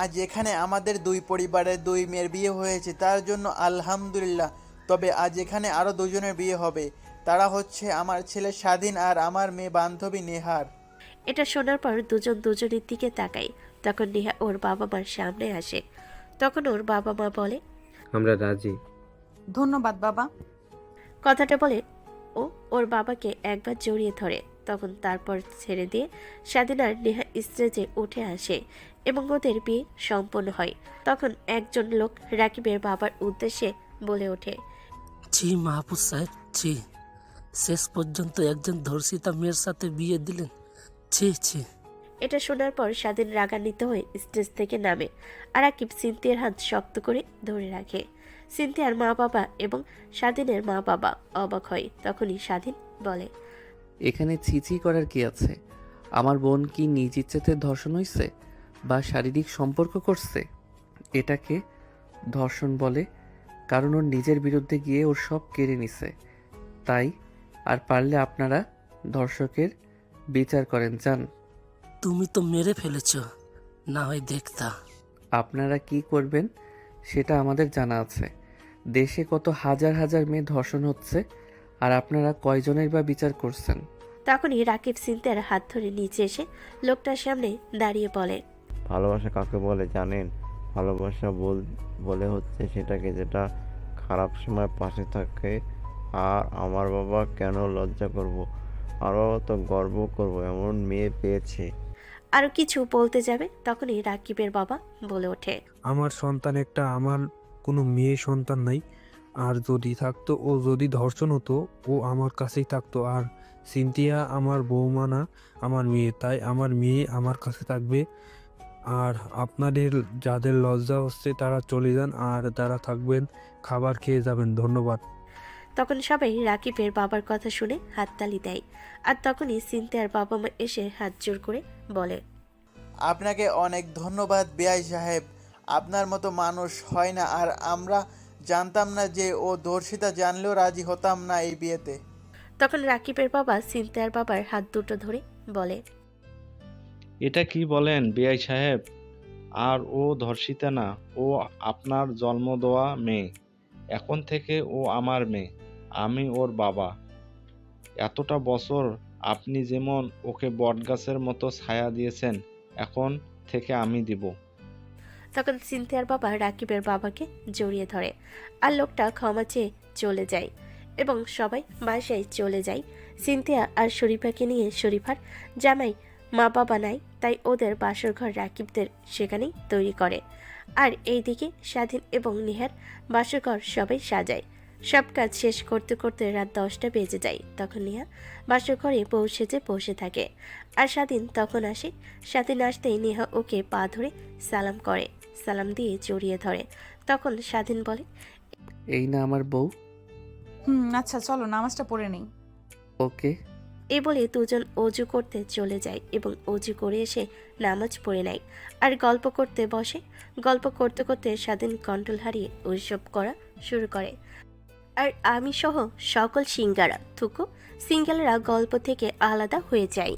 আজ এখানে আমাদের 2 পরিবারের 2 মেয়ের বিয়ে হয়েছে, তার জন্য আলহামদুলিল্লাহ। তবে আজ এখানে আরও 2 জনের বিয়ে হবে। তারা হচ্ছে আমার ছেলে স্বাধীন আর আমার মেয়ে বান্ধবী নেহার। এটা শোনার পর দুজন দুজনের দিকে তাকায়। তখন নেহা ওর বাবা মার সামনে আসে। তখন ওর বাবা মা বলে, আমরা রাজি। ধন্যবাদ বাবা। কথাটা বলে ও ওর বাবাকে একবার জড়িয়ে ধরে। তখন তারপর ছেড়ে দিয়ে স্বাধীন আর নেহা স্টেজে উঠে আসে এবং ওদের বিয়ে সম্পন্ন হয়। তখন একজন লোক রাকিবের বাবার উদ্দেশ্যে বলে ওঠে, জি মাহফুজ সাহেব, জি, শেষ পর্যন্ত একজন ধর্ষিতা মেয়ের সাথে বিয়ে দিলেন, ছি ছি। এটা শোনার পর স্বাধীন রাগান্বিত হয়ে স্টেজ থেকে নামে আর রাকিব সিনথিয়ার হাত শক্ত করে ধরে রাখে। সিনথিয়ার মা বাবা এবং স্বাধীনের মা বাবা অবাক হয়। তখনই স্বাধীন বলে, এখানে ছিছি করার কি আছে? আমার বোন কি নিজ ইচ্ছেতে ধর্ষণ হয়েছে বা শারীরিক সম্পর্ক করছে? এটাকে ধর্ষণ বলে, কারণ ওর নিজের বিরুদ্ধে গিয়ে ওর সব কেড়ে নিছে। তাই আর পারলে আপনারা ধর্ষকের বিচার করেন, যান। তুমি তো মেরে ফেলেছ, না হয় দেখতা। আপনারা কি করবেন সেটা আমাদের জানা আছে। দেশে কত হাজার হাজার মেয়ে ধর্ষণ হচ্ছে, আর আপনারা কয়জনের বা বিচার করছেন? তখনই রাকিব সিনথিয়ার হাত ধরে নিচে এসে লোকটার সামনে দাঁড়িয়ে বলে, ভালোবাসা কাকে বলে জানেন? ভালোবাসা বলে হচ্ছে সেটাকে যেটা খারাপ সময় পাশে থাকে। আর আমার বাবা কেন লজ্জা করব? আমার বাবা তো গর্ব করব এমন মেয়ে পেয়েছে। আরো কিছু বলতে যাবে তখনই রাকিবের বাবা বলে ওঠে, আমার সন্তান একটা, আমার কোনো মেয়ে সন্তান নাই। আর যদি থাকতো, ও যদি ধর্ষণ হতো, ও আমার কাছেই থাকতো। আর সিনথিয়া আমার বৌমা না, আমার মেয়ে, তাই আমার মেয়ে আমার কাছে থাকবে। আর আপনাদের যাদের লজ্জা হচ্ছে তারা চলে যান, আর যারা থাকবেন খাবার খেয়ে যাবেন। ধন্যবাদ। তখন সবাই রাকিবের বাবার কথা শুনে হাততালি দেয়। আর তখনই সিনথিয়ার বাবা মা এসে হাত জোর করে বলে, আপনাকে অনেক ধন্যবাদ বেআই সাহেব, আপনার মতো মানুষ হয় না। আর আমরা জানতাম না যে ও ধর্ষিতা, জানলেও রাজি হতাম না এই বিয়েতে। তখন রাকিবের বাবা সিনথিয়ার বাবার হাত দুটো ধরে বলে, এটা কি বলেন বেআই সাহেব? আর ও ধর্ষিতা না, ও আপনার জন্ম দেওয়া মেয়ে। এখন থেকে ও আমার মেয়ে, আমি ওর বাবা। এতটা বছর আপনি যেমন ওকে বটগাছের মতো ছায়া দিয়েছেন, এখন থেকে আমি দিব। তখন সিনথিয়ার বাবা রাকিবের বাবাকে জড়িয়ে ধরে আর লোকটা ক্ষমা চেয়ে চলে যায় এবং সবাই বাসায় চলে যায়। সিনথিয়া আর শরীফাকে নিয়ে শরীফার জামাই মা বাবা নাই, তাই ওদের বাসর ঘর রাকিবদের সেখানেই তৈরি করে। আর এইদিকে স্বাধীন এবং নেহার বাসর ঘর সবাই সাজায়। সব কাজ শেষ করতে করতে রাত 10টা বেজে যায়। তখন নেহা বাসর ঘরে বউ সেজে বসে থাকে আর স্বাধীন তখন আসে। স্বাধীন আসতেই নেহা ওকে পা ধরে সালাম করে, সালাম দিয়ে জড়িয়ে ধরে। তখন স্বাধীন বলে, এই না আমার বউ। আচ্ছা চলো নামাজটা পড়ে নেই। ওকে। এ বলে দুজন অজু করতে চলে যায় এবং অজু করে এসে নামাজ পড়ে নেয় আর গল্প করতে বসে। গল্প করতে করতে স্বাধীন কন্ট্রোল হারিয়ে ওইসব করা শুরু করে। আর আমি সহ সকল সিঙ্গারা থুকু সিঙ্গেলরা গল্প থেকে আলাদা হয়ে যায়।